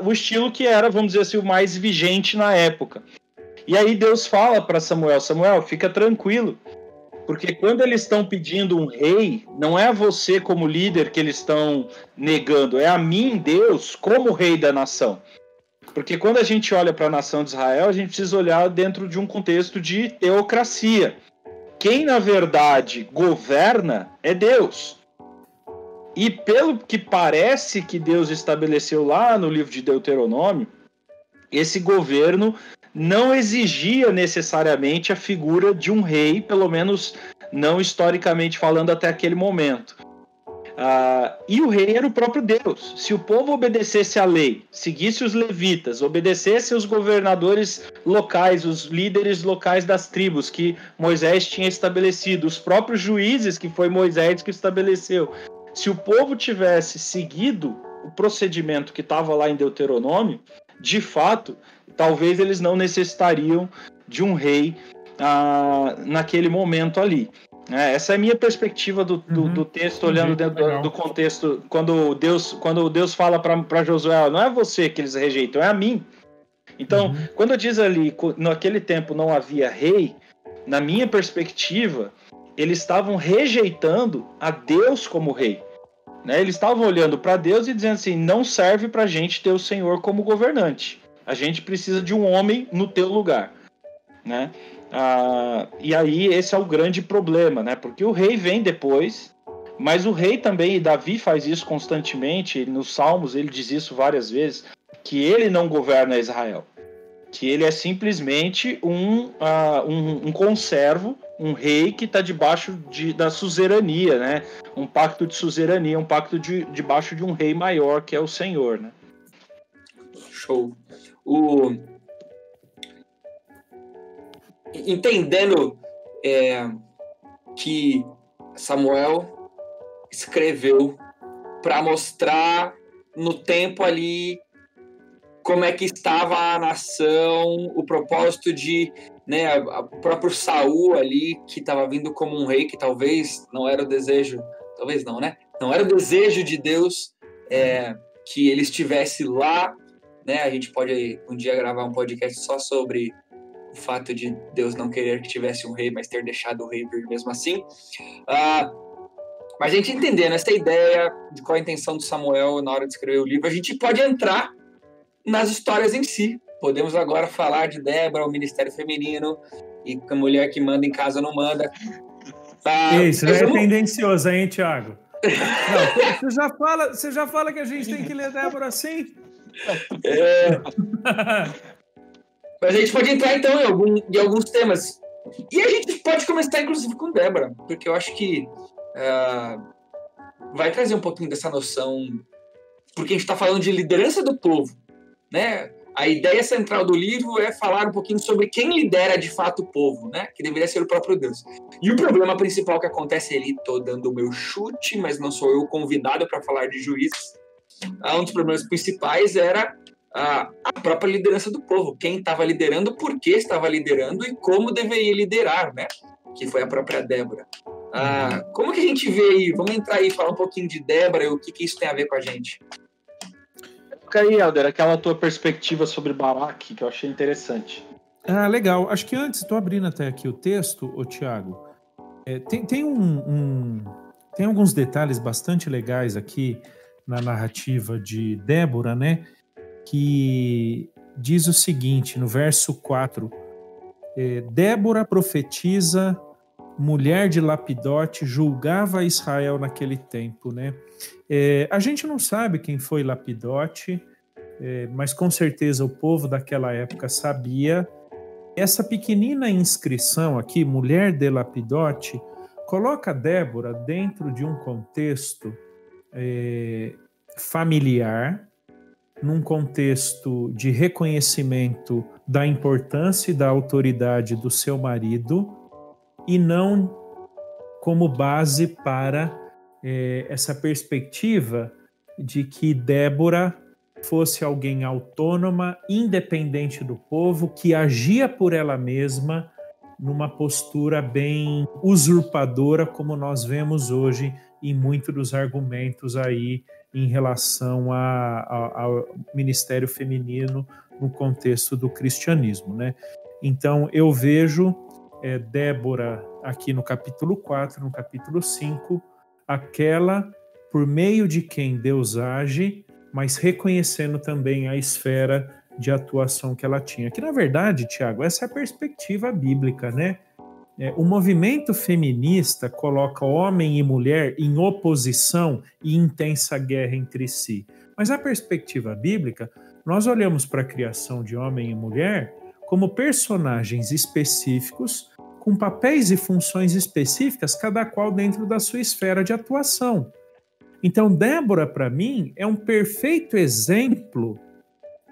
o estilo que era, vamos dizer assim, o mais vigente na época. E aí Deus fala para Samuel: Samuel, fica tranquilo, porque quando eles estão pedindo um rei, não é a você como líder que eles estão negando, é a mim, Deus, como rei da nação. Porque quando a gente olha para a nação de Israel, a gente precisa olhar dentro de um contexto de teocracia. Quem, na verdade, governa é Deus. E pelo que parece que Deus estabeleceu lá no livro de Deuteronômio, esse governo não exigia necessariamente a figura de um rei, pelo menos não historicamente falando até aquele momento. E o rei era o próprio Deus. Se o povo obedecesse à lei, seguisse os levitas, obedecesse os governadores locais, os líderes locais das tribos que Moisés tinha estabelecido, os próprios juízes que foi Moisés que estabeleceu, se o povo tivesse seguido o procedimento que estava lá em Deuteronômio, de fato, talvez eles não necessitariam de um rei naquele momento ali. Essa é a minha perspectiva do texto, olhando dentro do contexto, quando Deus fala para Josué: não é você que eles rejeitam, é a mim. Então, quando diz ali, naquele tempo não havia rei, na minha perspectiva, eles estavam rejeitando a Deus como rei. Eles estavam olhando para Deus e dizendo assim: não serve para a gente ter o Senhor como governante. A gente precisa de um homem no teu lugar, né? E aí esse é o grande problema, né? Porque o rei vem depois, mas o rei também, e Davi faz isso constantemente, nos Salmos ele diz isso várias vezes, que ele não governa Israel, que ele é simplesmente um conservo, um rei que está debaixo da suzerania, né? Um pacto de suzerania, um pacto debaixo de um rei maior, que é o Senhor, né? Show. Entendendo que Samuel escreveu para mostrar no tempo ali como é que estava a nação, o propósito de, né, o próprio Saul ali, que estava vindo como um rei, que talvez não era o desejo, talvez não, né? Não era o desejo de Deus que ele estivesse lá, né? A gente pode um dia gravar um podcast só sobre o fato de Deus não querer que tivesse um rei, mas ter deixado o rei vir mesmo assim. Mas a gente entendendo essa ideia de qual a intenção de Samuel na hora de escrever o livro, a gente pode entrar nas histórias em si. Podemos agora falar de Débora, o ministério feminino, e a mulher que manda em casa não manda. Isso é tendencioso, hein, Thiago? Não, você já fala que a gente tem que ler Débora assim? Mas a gente pode entrar, então, em alguns temas. E a gente pode começar, inclusive, com Débora, porque eu acho que vai trazer um pouquinho dessa noção, porque a gente está falando de liderança do povo, né? A ideia central do livro é falar um pouquinho sobre quem lidera de fato o povo, né? Que deveria ser o próprio Deus. E o problema principal que acontece ali, estou dando o meu chute, mas não sou eu convidado para falar de juízes. Um dos problemas principais era a própria liderança do povo. Quem estava liderando, por que estava liderando e como deveria liderar, né? Que foi a própria Débora. Como que a gente vê aí? Vamos entrar aí e falar um pouquinho de Débora e o que isso tem a ver com a gente. Fica aí, Helder, aquela tua perspectiva sobre Baraque, que eu achei interessante. Legal. Acho que antes, estou abrindo até aqui o texto, Tiago. Tem alguns detalhes bastante legais aqui na narrativa de Débora, né? Que diz o seguinte, no verso 4. Débora profetiza, mulher de Lapidote, julgava Israel naquele tempo, né? A gente não sabe quem foi Lapidote, mas com certeza o povo daquela época sabia. Essa pequenina inscrição aqui, mulher de Lapidote, coloca Débora dentro de um contexto familiar, num contexto de reconhecimento da importância e da autoridade do seu marido, e não como base para essa perspectiva de que Débora fosse alguém autônoma, independente do povo, que agia por ela mesma numa postura bem usurpadora, como nós vemos hoje em muitos dos argumentos aí em relação ao ministério feminino no contexto do cristianismo, né? Então, eu vejo Débora aqui no capítulo 4, no capítulo 5, aquela por meio de quem Deus age, mas reconhecendo também a esfera de atuação que ela tinha. Que, na verdade, Tiago, essa é a perspectiva bíblica, né? O movimento feminista coloca homem e mulher em oposição e intensa guerra entre si. Mas a perspectiva bíblica, nós olhamos para a criação de homem e mulher como personagens específicos, com papéis e funções específicas, cada qual dentro da sua esfera de atuação. Então, Débora, para mim, é um perfeito exemplo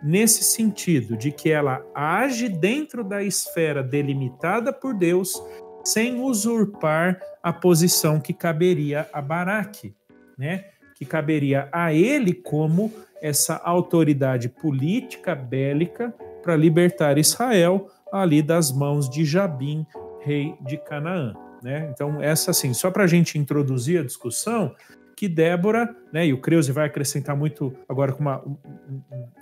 nesse sentido, de que ela age dentro da esfera delimitada por Deus, sem usurpar a posição que caberia a Baraque, né? Que caberia a ele como essa autoridade política, bélica, para libertar Israel ali das mãos de Jabim, rei de Canaã, né? Então, essa assim, só para a gente introduzir a discussão, que Débora, né, e o Kreuze vai acrescentar muito agora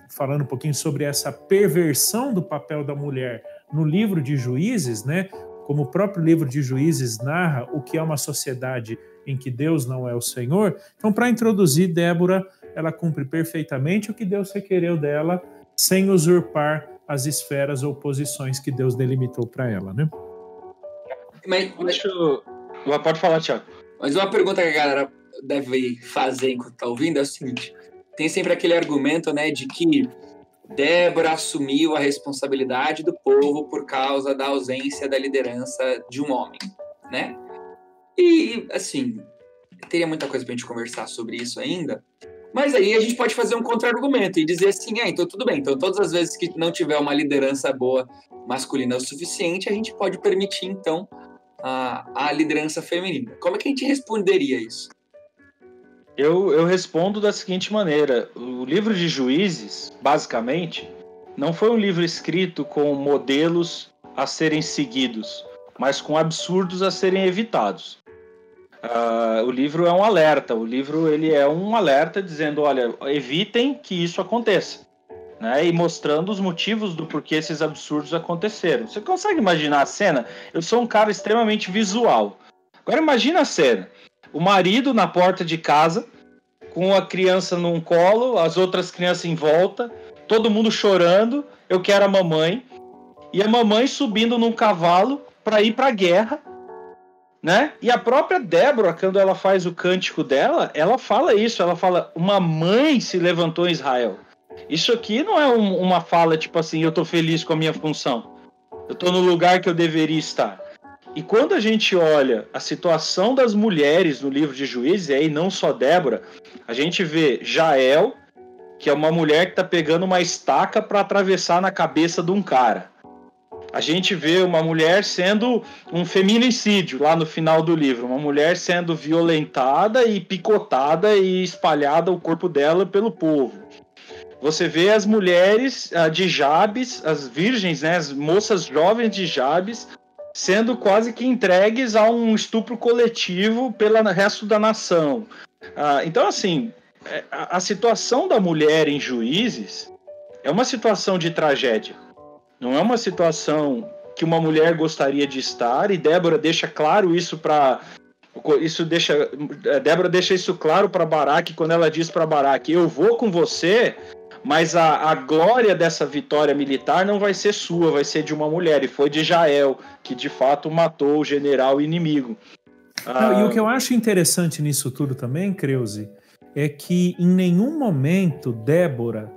falando um pouquinho sobre essa perversão do papel da mulher no livro de Juízes, né, como o próprio livro de Juízes narra o que é uma sociedade em que Deus não é o Senhor. Então, para introduzir, Débora, ela cumpre perfeitamente o que Deus requereu dela, sem usurpar as esferas ou posições que Deus delimitou para ela, né? Pode falar, Tiago. Mas uma pergunta que a galera deve fazer enquanto está ouvindo é o seguinte: tem sempre aquele argumento, né, de que Débora assumiu a responsabilidade do povo por causa da ausência da liderança de um homem, né? E, assim, teria muita coisa pra gente conversar sobre isso ainda, mas aí a gente pode fazer um contra-argumento e dizer assim, então tudo bem, então todas as vezes que não tiver uma liderança boa masculina o suficiente, a gente pode permitir, então, a liderança feminina. Como é que a gente responderia isso? Eu respondo da seguinte maneira: o livro de Juízes, basicamente, não foi um livro escrito com modelos a serem seguidos, mas com absurdos a serem evitados. O livro é um alerta, ele é um alerta dizendo, olha, evitem que isso aconteça, né? E mostrando os motivos do porquê esses absurdos aconteceram. Você consegue imaginar a cena? Eu sou um cara extremamente visual. Agora imagina a cena: o marido na porta de casa, com a criança num colo, as outras crianças em volta, todo mundo chorando, eu quero a mamãe, e a mamãe subindo num cavalo para ir para a guerra, né? E a própria Débora, quando ela faz o cântico dela, ela fala isso, ela fala, uma mãe se levantou em Israel. Isso aqui não é uma fala tipo assim, eu tô feliz com a minha função, eu tô no lugar que eu deveria estar. E quando a gente olha a situação das mulheres no livro de Juízes, e aí não só Débora, a gente vê Jael, que é uma mulher que está pegando uma estaca para atravessar na cabeça de um cara. A gente vê uma mulher sendo um feminicídio lá no final do livro, uma mulher sendo violentada e picotada e espalhada o corpo dela pelo povo. Você vê as mulheres de Jabes, as virgens, né, as moças jovens de Jabes, sendo quase que entregues a um estupro coletivo pelo resto da nação. Então, assim, a situação da mulher em Juízes é uma situação de tragédia. Não é uma situação que uma mulher gostaria de estar, e Débora deixa claro isso para... Débora deixa isso claro para Baraque quando ela diz para Baraque, eu vou com você, mas a glória dessa vitória militar não vai ser sua, vai ser de uma mulher, e foi de Jael, que de fato matou o general inimigo. E o que eu acho interessante nisso tudo também, Kreuze, é que em nenhum momento Débora,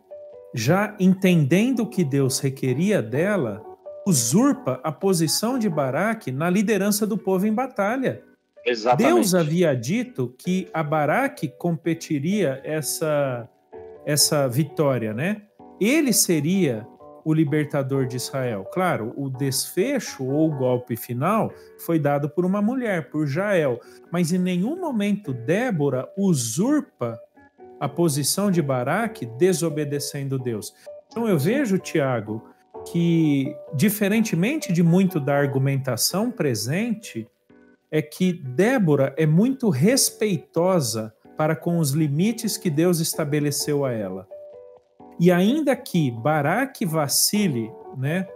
já entendendo o que Deus requeria dela, usurpa a posição de Baraque na liderança do povo em batalha. Exatamente. Deus havia dito que a Baraque competiria essa vitória, né? Ele seria o libertador de Israel. Claro, o desfecho ou o golpe final foi dado por uma mulher, por Jael, mas em nenhum momento Débora usurpa a posição de Baraque desobedecendo Deus. Então eu vejo, Tiago, que diferentemente de muito da argumentação presente, é que Débora é muito respeitosa para com os limites que Deus estabeleceu a ela. E ainda que Baraque vacile, né?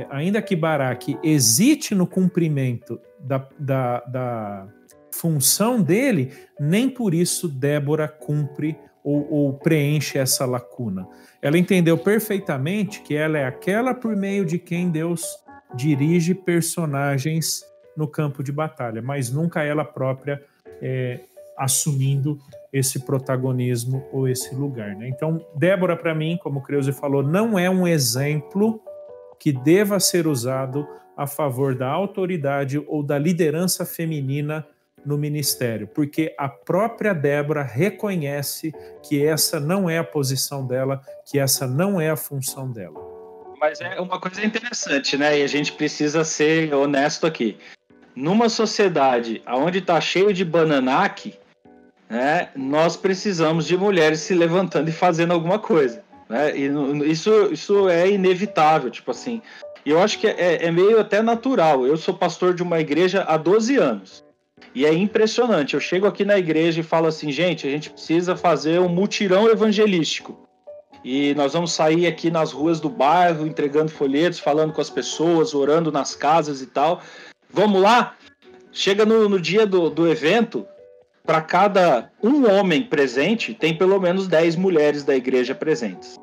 Ainda que Baraque hesite no cumprimento da função dele, nem por isso Débora cumpre ou preenche essa lacuna. Ela entendeu perfeitamente que ela é aquela por meio de quem Deus dirige personagens no campo de batalha, mas nunca ela própria assumindo esse protagonismo ou esse lugar, né? Então, Débora, para mim, como o Kreuze falou, não é um exemplo que deva ser usado a favor da autoridade ou da liderança feminina no ministério, porque a própria Débora reconhece que essa não é a posição dela, que essa não é a função dela. Mas é uma coisa interessante, né? E a gente precisa ser honesto aqui. Numa sociedade onde está cheio de bananaque, né, nós precisamos de mulheres se levantando e fazendo alguma coisa, né? E isso é inevitável, tipo assim. E eu acho que é meio até natural. Eu sou pastor de uma igreja há 12 anos. E é impressionante. Eu chego aqui na igreja e falo assim, gente, a gente precisa fazer um mutirão evangelístico. E nós vamos sair aqui nas ruas do bairro, entregando folhetos, falando com as pessoas, orando nas casas e tal. Vamos lá? Chega no dia do evento, para cada um homem presente, tem pelo menos 10 mulheres da igreja presentes.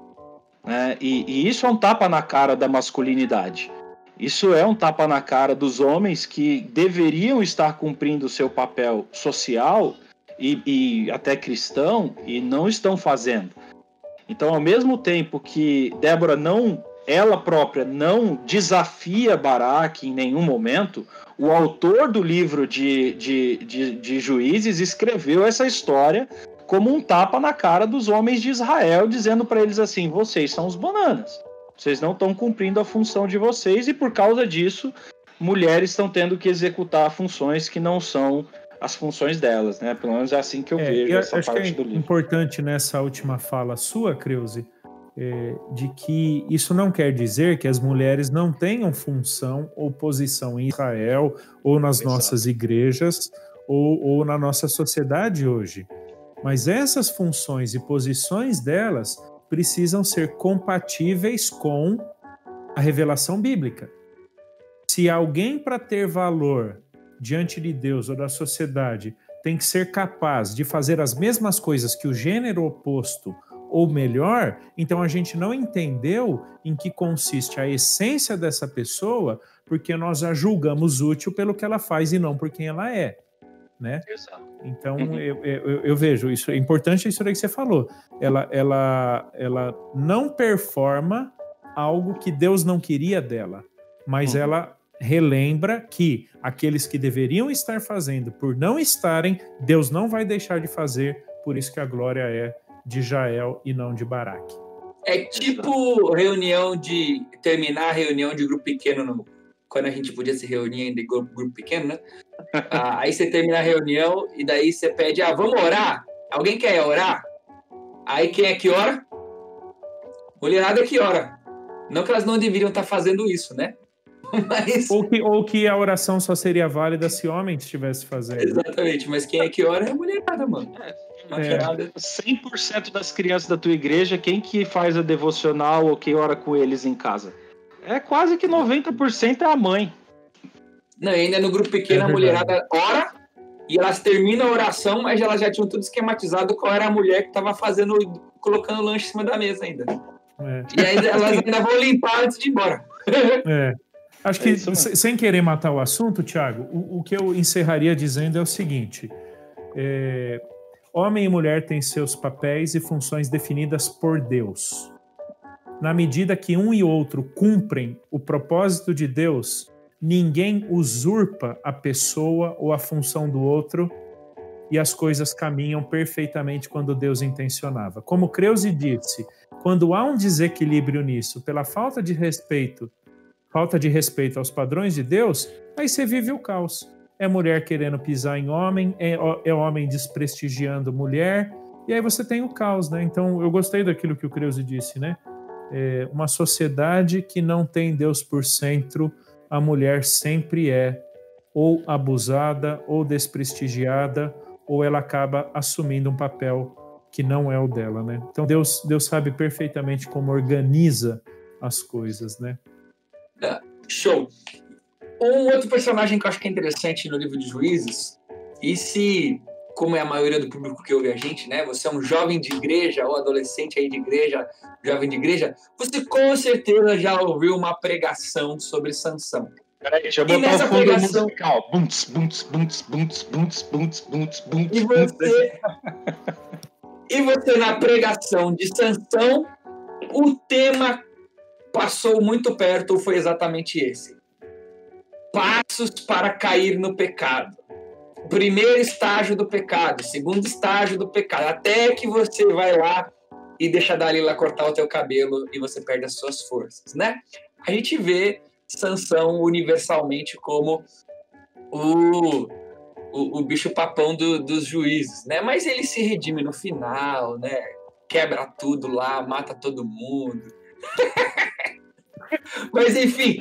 E isso é um tapa na cara da masculinidade. Isso é um tapa na cara dos homens que deveriam estar cumprindo o seu papel social e até cristão e não estão fazendo. Então, ao mesmo tempo que Débora ela própria não desafia Baraque em nenhum momento, o autor do livro de Juízes escreveu essa história como um tapa na cara dos homens de Israel, dizendo para eles assim, vocês são os bananas. Vocês não estão cumprindo a função de vocês e, por causa disso, mulheres estão tendo que executar funções que não são as funções delas, né? Pelo menos é assim que eu vejo essa parte do livro. É importante nessa última fala sua, Kreuze, de que isso não quer dizer que as mulheres não tenham função ou posição em Israel ou nas nossas igrejas ou na nossa sociedade hoje. Mas essas funções e posições delas precisam ser compatíveis com a revelação bíblica. Se alguém, para ter valor diante de Deus ou da sociedade, tem que ser capaz de fazer as mesmas coisas que o gênero oposto ou melhor, então a gente não entendeu em que consiste a essência dessa pessoa, porque nós a julgamos útil pelo que ela faz e não por quem ela é, né? Exato. Então eu vejo isso, é importante isso daí que você falou. Ela não performa algo que Deus não queria dela, mas ela relembra que aqueles que deveriam estar fazendo por não estarem, Deus não vai deixar de fazer, por isso que a glória é de Jael e não de Baraque. É tipo terminar a reunião de grupo pequeno, quando a gente podia se reunir ainda em grupo pequeno, né? Aí você termina a reunião e daí você pede, vamos orar? Alguém quer orar? Aí quem é que ora? Mulherada é que ora. Não que elas não deveriam estar fazendo isso, né? Mas... Ou que a oração só seria válida se homem estivesse fazendo. Exatamente, mas quem é que ora é a mulherada, mano. 100% das crianças da tua igreja, quem que faz a devocional ou quem ora com eles em casa? É quase que 90% é a mãe. Não, e ainda no grupo pequeno a mulherada ora e elas terminam a oração, mas elas já tinham tudo esquematizado qual era a mulher que estava colocando o lanche em cima da mesa ainda. E aí elas ainda vão limpar antes de ir embora. Acho que, sem querer matar o assunto, Tiago, o que eu encerraria dizendo é o seguinte: homem e mulher têm seus papéis e funções definidas por Deus. Na medida que um e outro cumprem o propósito de Deus, ninguém usurpa a pessoa ou a função do outro e as coisas caminham perfeitamente quando Deus intencionava. Como Kreuze disse, quando há um desequilíbrio nisso, pela falta de respeito aos padrões de Deus, aí você vive o caos. É mulher querendo pisar em homem, é homem desprestigiando mulher, E aí você tem o caos, né? Então eu gostei daquilo que o Kreuze disse, né? Uma sociedade que não tem Deus por centro, a mulher sempre é ou abusada, ou desprestigiada, ou ela acaba assumindo um papel que não é o dela, né? Então Deus sabe perfeitamente como organiza as coisas, né? Show! Um outro personagem que eu acho que é interessante no livro de Juízes, e se, como é a maioria do público que ouve a gente, né? Você é um jovem de igreja, ou adolescente aí de igreja, jovem de igreja, você com certeza já ouviu uma pregação sobre Sansão. Peraí, deixa eu botar o fundo musical. Bunts, bunts, bunts, bunts, bunts, bunts, bunts, bunts. E você na pregação de Sansão, o tema passou muito perto, ou foi exatamente esse. Passos para cair no pecado. Primeiro estágio do pecado, segundo estágio do pecado, até que você vai lá e deixa a Dalila cortar o teu cabelo e você perde as suas forças, né? A gente vê Sansão universalmente como o bicho papão dos juízes, né? Mas ele se redime no final, né? Quebra tudo lá, mata todo mundo. Mas enfim,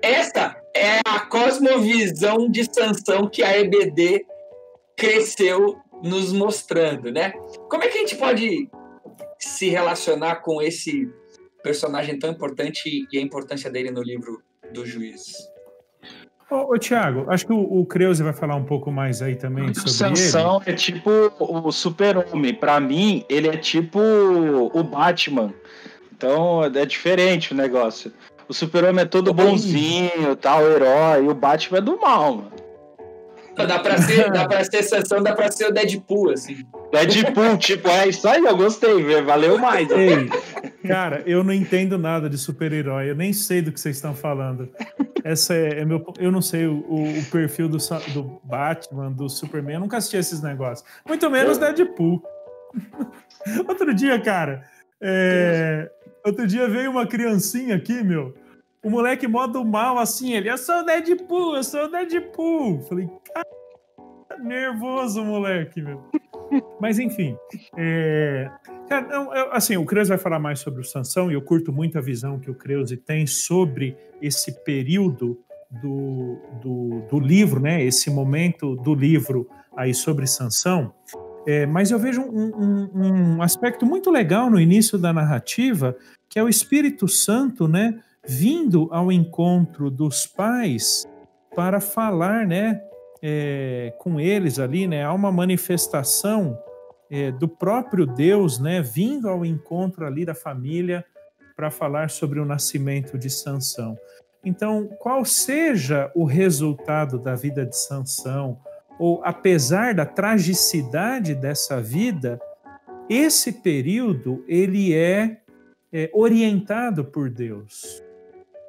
essa é a cosmovisão de Sansão que a EBD cresceu nos mostrando, né? Como é que a gente pode se relacionar com esse personagem tão importante e a importância dele no livro do Juiz? Ô Thiago, acho que o Kreuze vai falar um pouco mais aí também sobre Sansão ele. É tipo o super-homem. Pra mim, ele é tipo o Batman. Então, é diferente o negócio. O super-homem é todo bonzinho, tal, herói. E o Batman é do mal, mano. Dá pra ser Sansão, dá pra ser o Deadpool, assim. Deadpool, tipo, é isso aí, eu gostei, valeu mais. Ei, cara, eu não entendo nada de super-herói, eu nem sei do que vocês estão falando. Essa é meu. Eu não sei o perfil do Batman, do Superman, eu nunca assisti esses negócios. Muito menos Deadpool. Outro dia, cara, veio uma criancinha aqui, meu. O moleque modo mal, assim, eu sou o Deadpool. Falei, cara, nervoso, moleque, meu. Mas, enfim, assim, o Kreuze vai falar mais sobre o Sansão, e eu curto muito a visão que o Kreuze tem sobre esse período do livro, né? Esse momento do livro aí sobre Sansão. Mas eu vejo um aspecto muito legal no início da narrativa, que é o Espírito Santo, né? Vindo ao encontro dos pais para falar, né? Com eles ali, né? Há uma manifestação do próprio Deus, né? Vindo ao encontro ali da família para falar sobre o nascimento de Sansão. Então, qual seja o resultado da vida de Sansão, ou apesar da tragicidade dessa vida, esse período ele é orientado por Deus,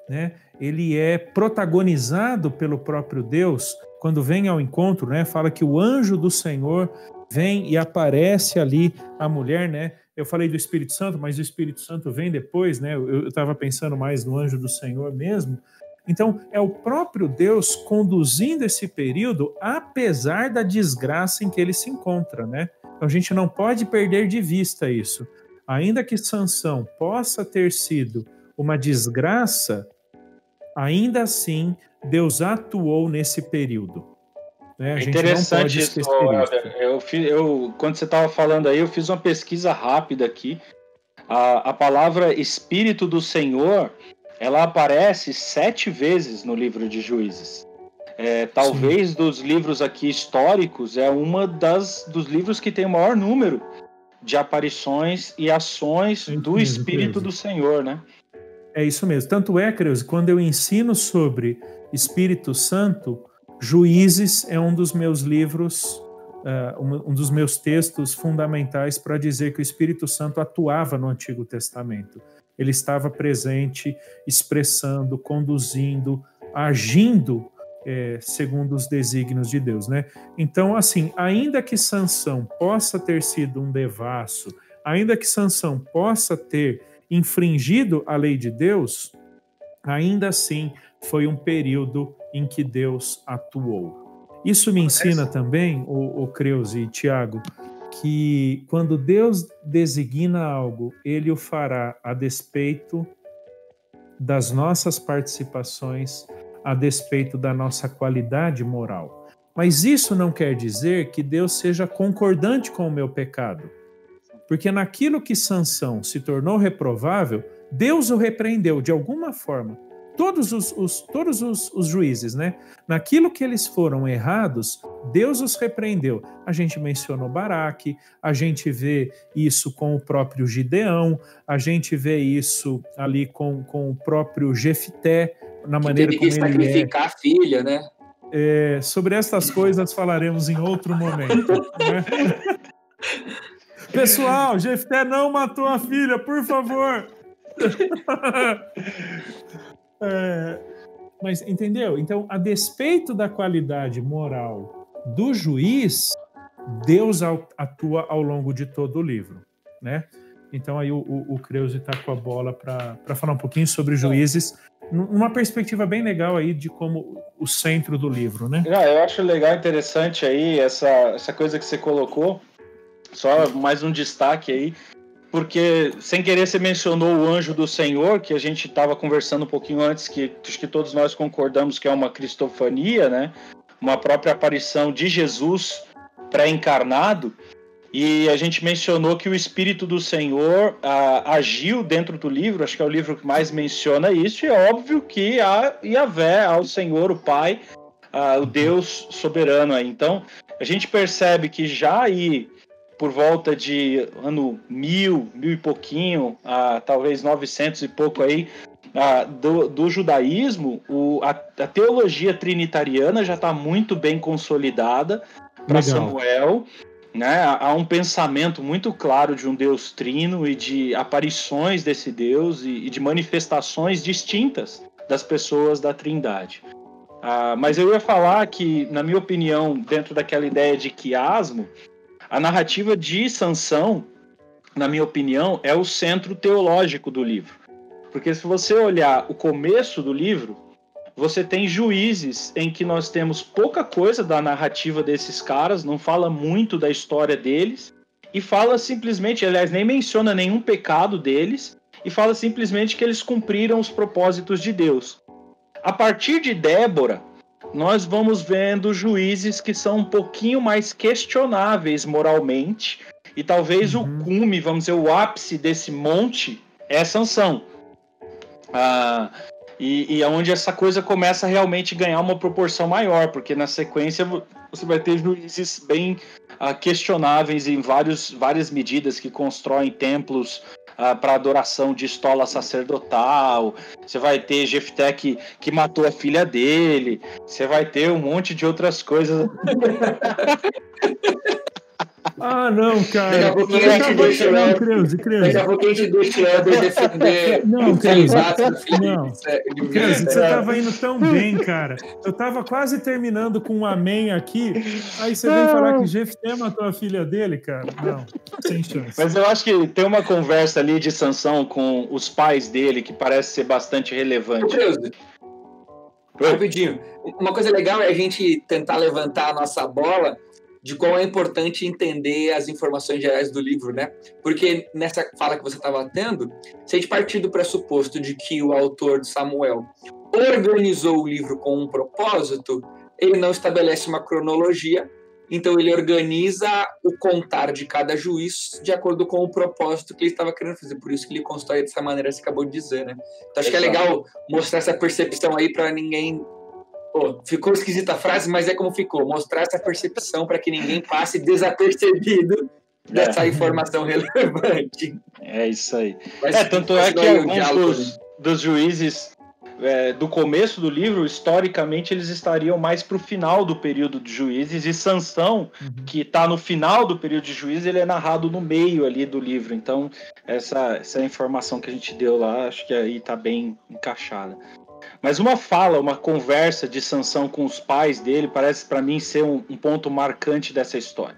né? Ele é protagonizado pelo próprio Deus. Quando vem ao encontro, né, fala que o anjo do Senhor vem e aparece ali a mulher, né? Eu falei do Espírito Santo, mas o Espírito Santo vem depois, né? Eu estava pensando mais no anjo do Senhor mesmo. Então, é o próprio Deus conduzindo esse período, apesar da desgraça em que ele se encontra, né? Então, a gente não pode perder de vista isso. Ainda que Sansão possa ter sido uma desgraça, ainda assim, Deus atuou nesse período. Né? A gente interessante não pode esquecer isso. Quando você estava falando aí, eu fiz uma pesquisa rápida aqui. A palavra Espírito do Senhor, ela aparece 7 vezes no livro de Juízes. Talvez dos livros aqui históricos, é uma dos livros que tem o maior número de aparições e ações do Espírito do Senhor, né? É isso mesmo. Tanto é, Kreuze, quando eu ensino sobre Espírito Santo, Juízes é um dos meus livros, um dos meus textos fundamentais para dizer que o Espírito Santo atuava no Antigo Testamento. Ele estava presente, expressando, conduzindo, agindo segundo os desígnios de Deus, né? Então, assim, ainda que Sansão possa ter sido um devasso, ainda que Sansão possa ter infringido a lei de Deus, ainda assim foi um período em que Deus atuou. Isso me ensina também, o Kreuze e Tiago, que quando Deus designa algo, Ele o fará a despeito das nossas participações, a despeito da nossa qualidade moral. Mas isso não quer dizer que Deus seja concordante com o meu pecado. Porque naquilo que Sansão se tornou reprovável, Deus o repreendeu de alguma forma. Todos os juízes, né? Naquilo que eles foram errados, Deus os repreendeu. A gente mencionou Baraque, a gente vê isso com o próprio Gideão, a gente vê isso ali com o próprio Jefté, na maneira como ele sacrificar a filha, né? Sobre estas coisas falaremos em outro momento, né? Pessoal, Jefté não matou a filha, por favor! Mas entendeu? Então, a despeito da qualidade moral do juiz, Deus atua ao longo de todo o livro, né? Então aí o Kreuze está com a bola para falar um pouquinho sobre juízes, numa perspectiva bem legal aí de como o centro do livro, né? Eu acho legal, interessante aí essa coisa que você colocou, só mais um destaque aí, porque, sem querer, você mencionou o anjo do Senhor, que a gente estava conversando um pouquinho antes, que acho que todos nós concordamos que é uma cristofania, né? Uma própria aparição de Jesus pré-encarnado, e a gente mencionou que o Espírito do Senhor agiu dentro do livro, acho que é o livro que mais menciona isso, e é óbvio que há Yahvé, ao Senhor, o Pai, o Deus soberano aí. Então, a gente percebe que já aí, por volta de ano 1000 e pouquinho, talvez 900 e pouco aí, do judaísmo, a teologia trinitariana já está muito bem consolidada para Samuel, né? Há um pensamento muito claro de um Deus trino e de aparições desse Deus e de manifestações distintas das pessoas da Trindade. Mas eu ia falar que, na minha opinião, dentro daquela ideia de quiasmo, a narrativa de Sansão, na minha opinião, é o centro teológico do livro. Porque se você olhar o começo do livro, você tem juízes em que nós temos pouca coisa da narrativa desses caras, não fala muito da história deles, e fala simplesmente, aliás, nem menciona nenhum pecado deles, e fala simplesmente que eles cumpriram os propósitos de Deus. A partir de Débora, nós vamos vendo juízes que são um pouquinho mais questionáveis moralmente, e talvez o cume, vamos dizer, o ápice desse monte é Sansão. E é onde essa coisa começa a realmente ganhar uma proporção maior, porque na sequência você vai ter juízes bem questionáveis em várias medidas, que constroem templos para adoração de estola sacerdotal. Você vai ter Jefté que matou a filha dele. Você vai ter um monte de outras coisas. Não, cara. Daqui a pouquinho a gente deixa o Helder defender. Não, Kreuze, você tava indo tão bem, cara. Eu tava quase terminando com um amém aqui, aí você vem falar que Jefté matou a filha dele, cara. Não, sem chance. Mas eu acho que tem uma conversa ali de Sansão com os pais dele que parece ser bastante relevante. Rapidinho. Uma coisa legal é a gente tentar levantar a nossa bola de como é importante entender as informações gerais do livro, né? Porque nessa fala que você estava tendo, se a gente partir do pressuposto de que o autor de Samuel organizou o livro com um propósito, ele não estabelece uma cronologia, então ele organiza o contar de cada juiz de acordo com o propósito que ele estava querendo fazer. Por isso que ele constrói dessa maneira que você acabou de dizer, né? Então acho que é legal mostrar essa percepção aí para ninguém... ficou esquisita a frase, mas é como ficou. Mostrar essa percepção para que ninguém passe desapercebido dessa informação relevante. É isso aí. Tanto é que alguns dos juízes do começo do livro, historicamente, eles estariam mais para o final do período de juízes, e Sansão, que está no final do período de juízes, ele é narrado no meio ali do livro. Então, essa informação que a gente deu lá, acho que aí está bem encaixada. Mas uma conversa de Sansão com os pais dele parece para mim ser um ponto marcante dessa história.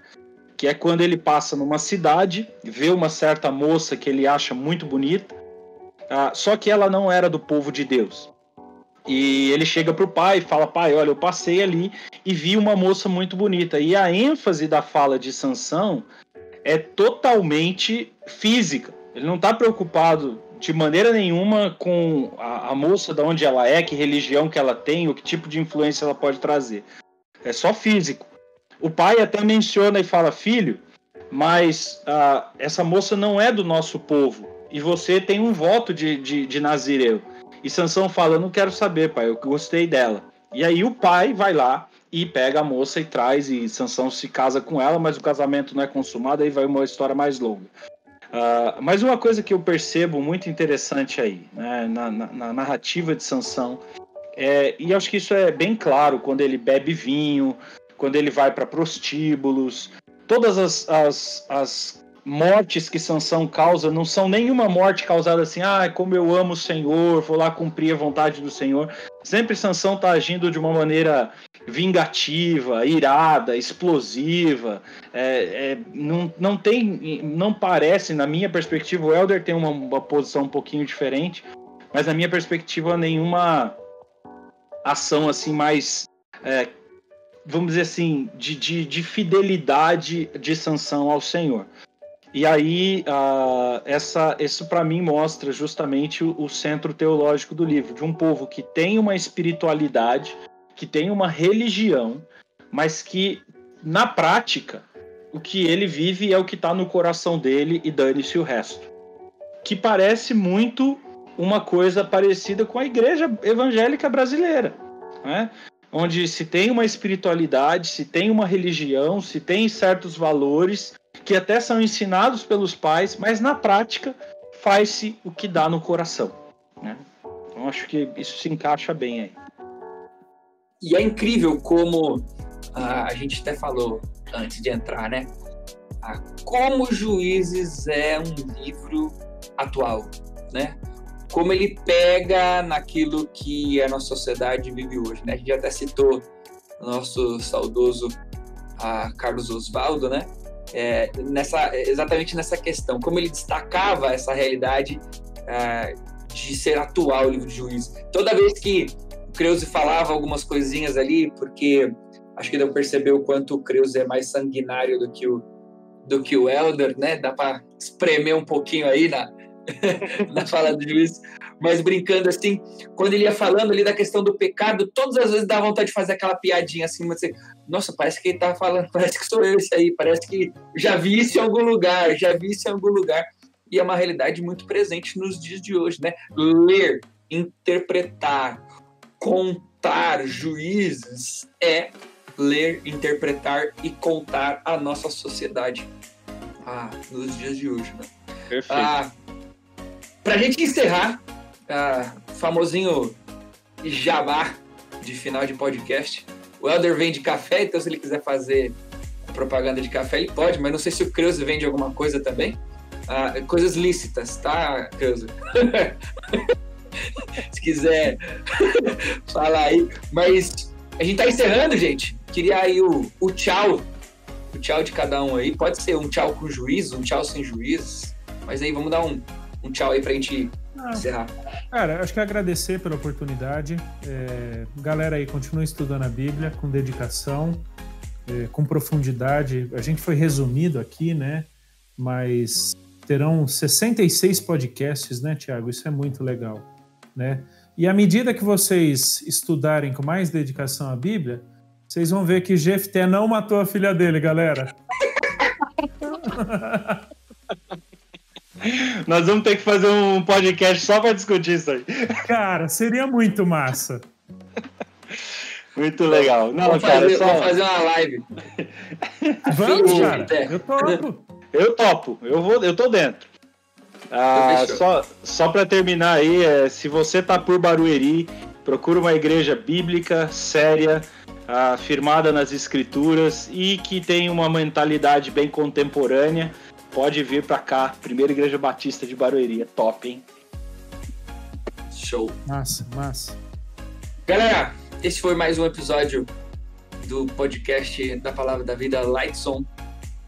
Que é quando ele passa numa cidade, vê uma certa moça que ele acha muito bonita, só que ela não era do povo de Deus. E ele chega pro pai e fala: pai, olha, eu passei ali e vi uma moça muito bonita. E a ênfase da fala de Sansão é totalmente física. Ele não está preocupado de maneira nenhuma com a moça, de onde ela é, que religião que ela tem, ou que tipo de influência ela pode trazer. É só físico. O pai até menciona e fala, filho, mas essa moça não é do nosso povo, e você tem um voto de nazireu. E Sansão fala, eu não quero saber, pai, eu gostei dela. E aí o pai vai lá e pega a moça e traz, e Sansão se casa com ela, mas o casamento não é consumado, aí vai uma história mais longa. Mas uma coisa que eu percebo muito interessante aí, né, na narrativa de Sansão, e acho que isso é bem claro quando ele bebe vinho, quando ele vai para prostíbulos, todas as mortes que Sansão causa não são nenhuma morte causada assim, como eu amo o Senhor, vou lá cumprir a vontade do Senhor. Sempre Sansão está agindo de uma maneira vingativa, irada, explosiva. Não parece, na minha perspectiva, o Elder tem uma posição um pouquinho diferente, mas na minha perspectiva nenhuma ação assim mais, vamos dizer assim, de fidelidade de Sansão ao Senhor. E aí, isso para mim mostra justamente o centro teológico do livro, de um povo que tem uma espiritualidade, que tem uma religião, mas que, na prática, o que ele vive é o que está no coração dele e dane-se o resto. Que parece muito uma coisa parecida com a igreja evangélica brasileira, né? Onde se tem uma espiritualidade, se tem uma religião, se tem certos valores que até são ensinados pelos pais, mas na prática faz-se o que dá no coração, né? Então acho que isso se encaixa bem aí. E é incrível como a gente até falou antes de entrar, né? Como Juízes é um livro atual, né? Como ele pega naquilo que a nossa sociedade vive hoje, né? A gente até citou o nosso saudoso Carlos Oswaldo, né? Exatamente nessa questão, como ele destacava essa realidade de ser atual o livro de Juízes. Toda vez que o Krause falava algumas coisinhas ali, porque acho que deu para perceber o quanto o Krause é mais sanguinário do que o Elder, né? Dá para espremer um pouquinho aí na fala do Juiz, mas brincando assim, quando ele ia falando ali da questão do pecado, todas as vezes dá vontade de fazer aquela piadinha assim, mas assim, nossa, parece que ele tá falando, parece que sou eu esse aí, parece que já vi isso em algum lugar, e é uma realidade muito presente nos dias de hoje, né? Ler, interpretar, contar Juízes é ler, interpretar e contar a nossa sociedade nos dias de hoje, né? Perfeito. Pra gente encerrar, famosinho jabá de final de podcast, o Elder vende café, então se ele quiser fazer propaganda de café, ele pode, mas não sei se o Krause vende alguma coisa também. Coisas lícitas, tá, Krause? Se quiser falar aí. Mas a gente tá encerrando, gente. Queria aí o tchau de cada um aí. Pode ser um tchau com juízo, um tchau sem juízo, mas aí vamos dar um tchau aí pra gente encerrar. Cara, acho que agradecer pela oportunidade. Galera aí, continue estudando a Bíblia com dedicação, com profundidade. A gente foi resumido aqui, né? Mas terão 66 podcasts, né, Tiago? Isso é muito legal, né? E à medida que vocês estudarem com mais dedicação a Bíblia, vocês vão ver que Jefté não matou a filha dele, galera. Nós vamos ter que fazer um podcast só para discutir isso aí. Cara, seria muito massa. Muito legal. Não, vamos fazer uma live. Vamos, cara. Eu topo. Eu topo. Eu tô dentro. Só para terminar aí, se você tá por Barueri, procura uma igreja bíblica, séria, firmada nas escrituras e que tem uma mentalidade bem contemporânea. Pode vir pra cá, Primeira Igreja Batista de Barueri, é top, hein? Show. Massa. Galera, esse foi mais um episódio do podcast da Palavra da Vida, Lights On.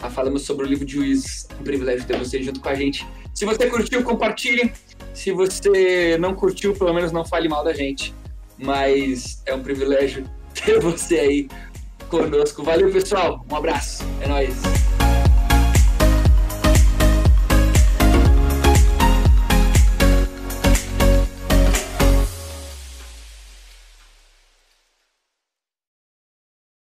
Falamos sobre o livro de Juízes. Um privilégio ter você junto com a gente. Se você curtiu, compartilhe. Se você não curtiu, pelo menos não fale mal da gente. Mas é um privilégio ter você aí conosco. Valeu, pessoal. Um abraço. É nóis.